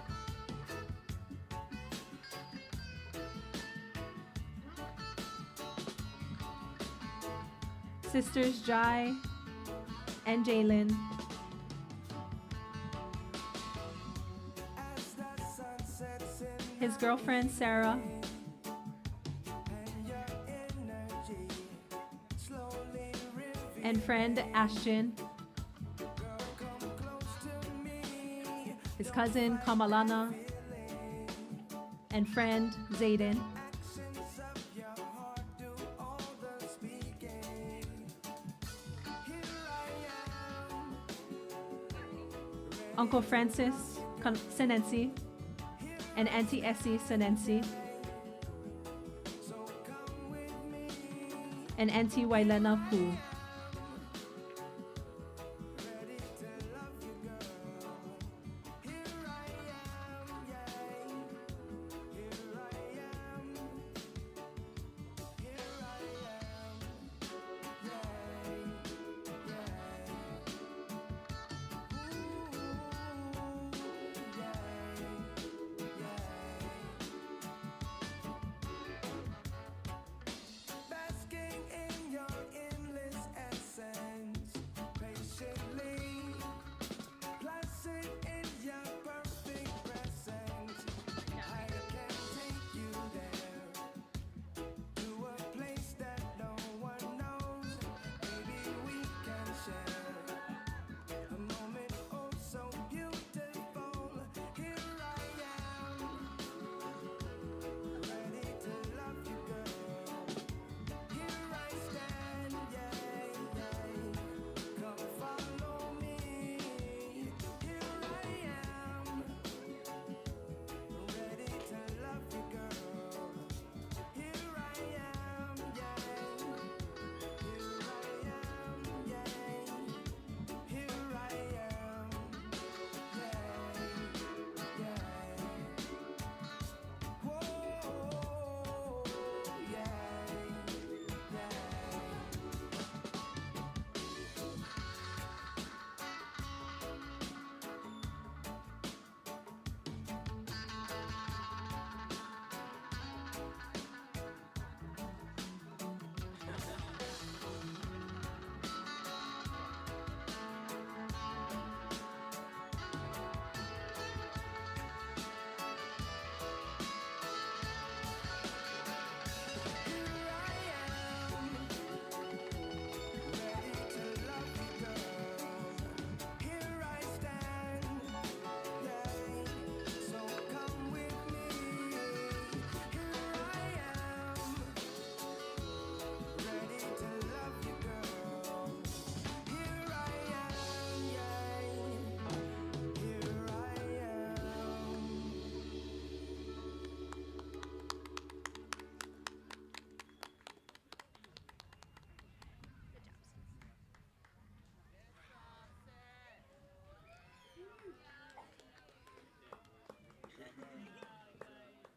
sisters, Jai and Jalen, his girlfriend, Sarah, and friend, Ashton, his cousin, Kamalana, and friend, Zayden, Uncle Francis Senensi, and Auntie Essie Senensi, and Auntie Wailena Poo.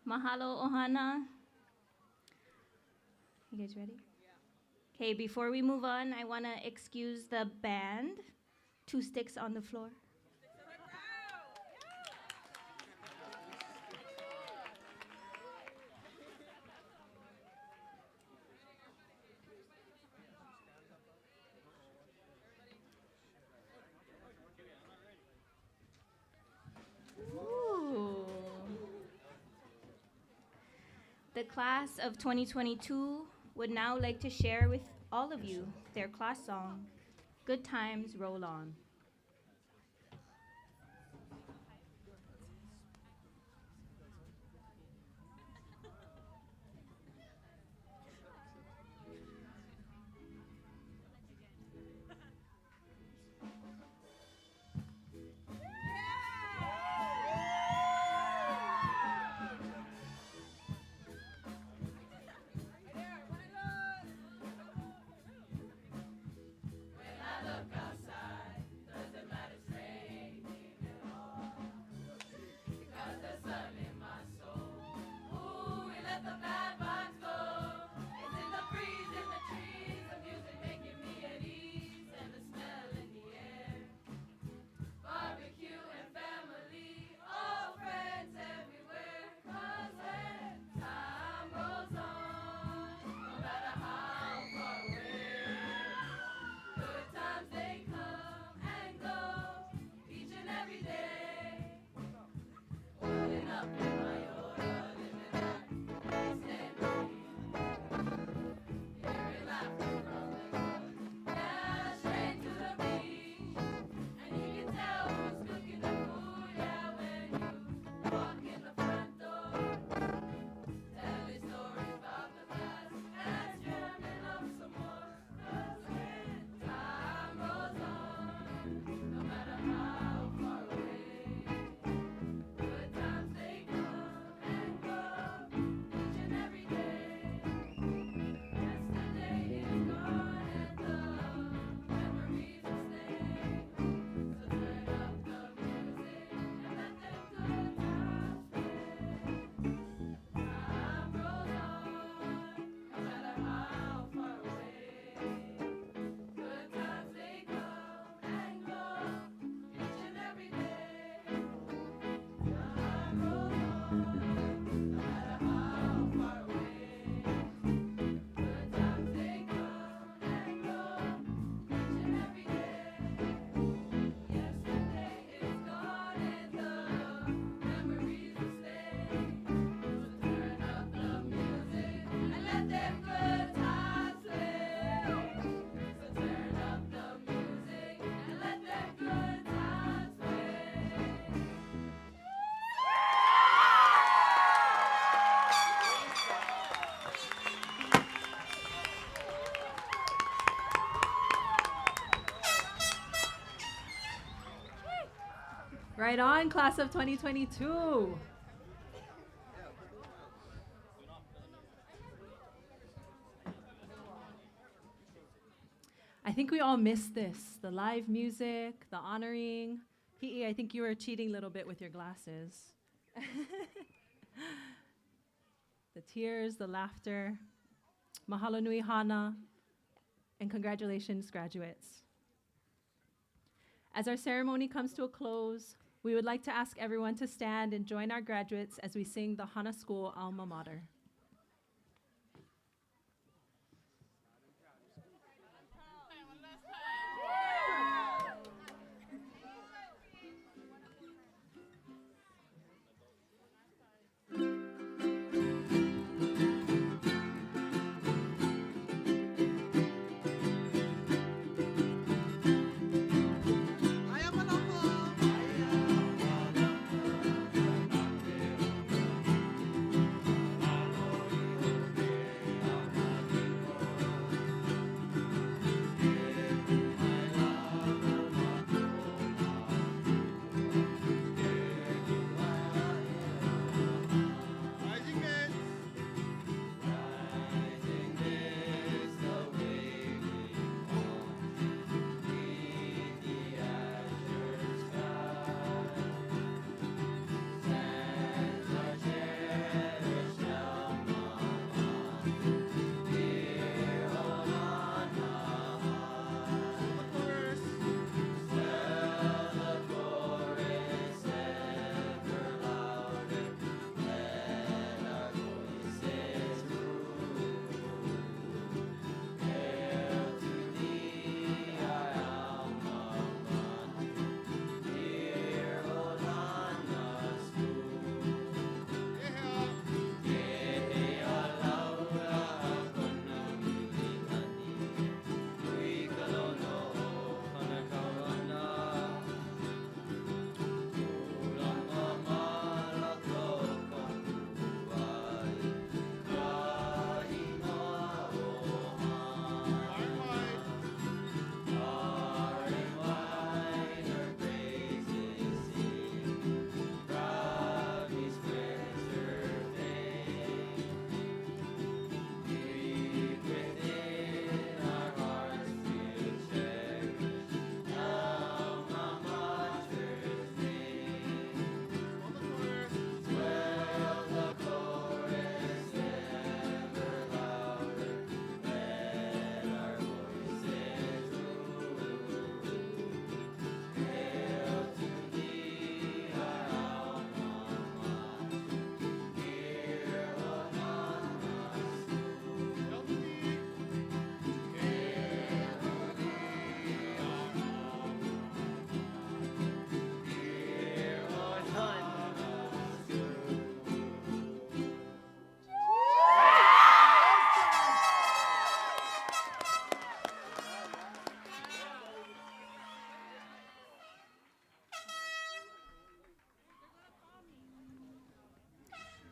Mahalo, ohana. You guys ready? Okay, before we move on, I want to excuse the band. 2 sticks on the floor. Ooh. The class of 2022 would now like to share with all of you their class song, Good Times Roll On. Right on, class of 2022. I think we all missed this, the live music, the honoring. PE, I think you were cheating a little bit with your glasses. The tears, the laughter. Mahalo nui Hana, and congratulations, graduates. As our ceremony comes to a close, we would like to ask everyone to stand and join our graduates as we sing the Hana School alma mater.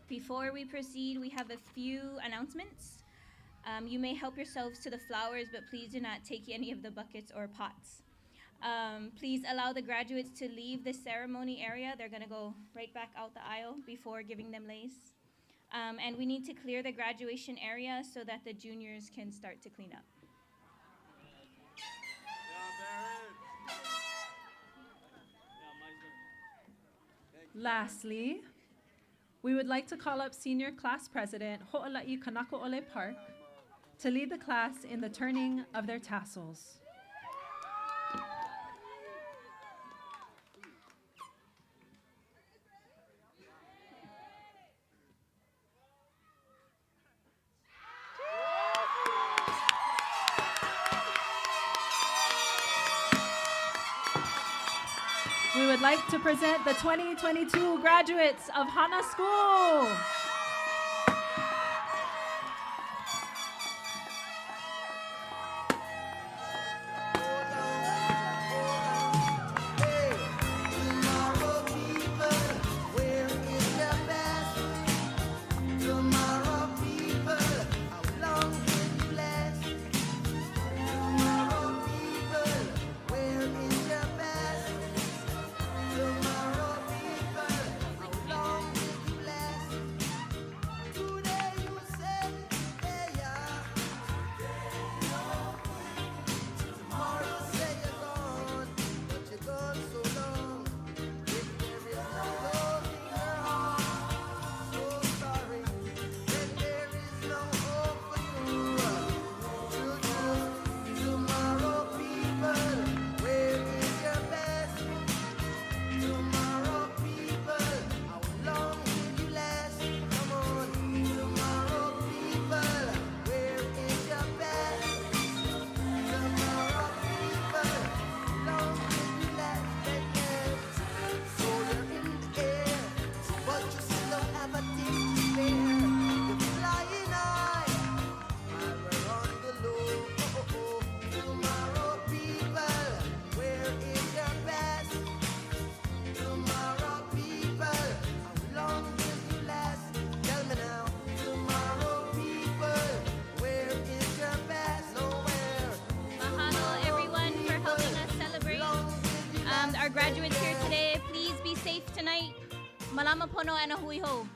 Before we proceed, we have a few announcements. You may help yourselves to the flowers, but please do not take any of the buckets or pots. Please allow the graduates to leave the ceremony area. They're gonna go right back out the aisle before giving them lace. And we need to clear the graduation area so that the juniors can start to clean up. Lastly, we would like to call up Senior Class President Ho'ola'i Kanako Ole Park to lead the class in the turning of their tassels. We would like to present the 2022 graduates of Hana School. Tomorrow Mamapono and a hui ho.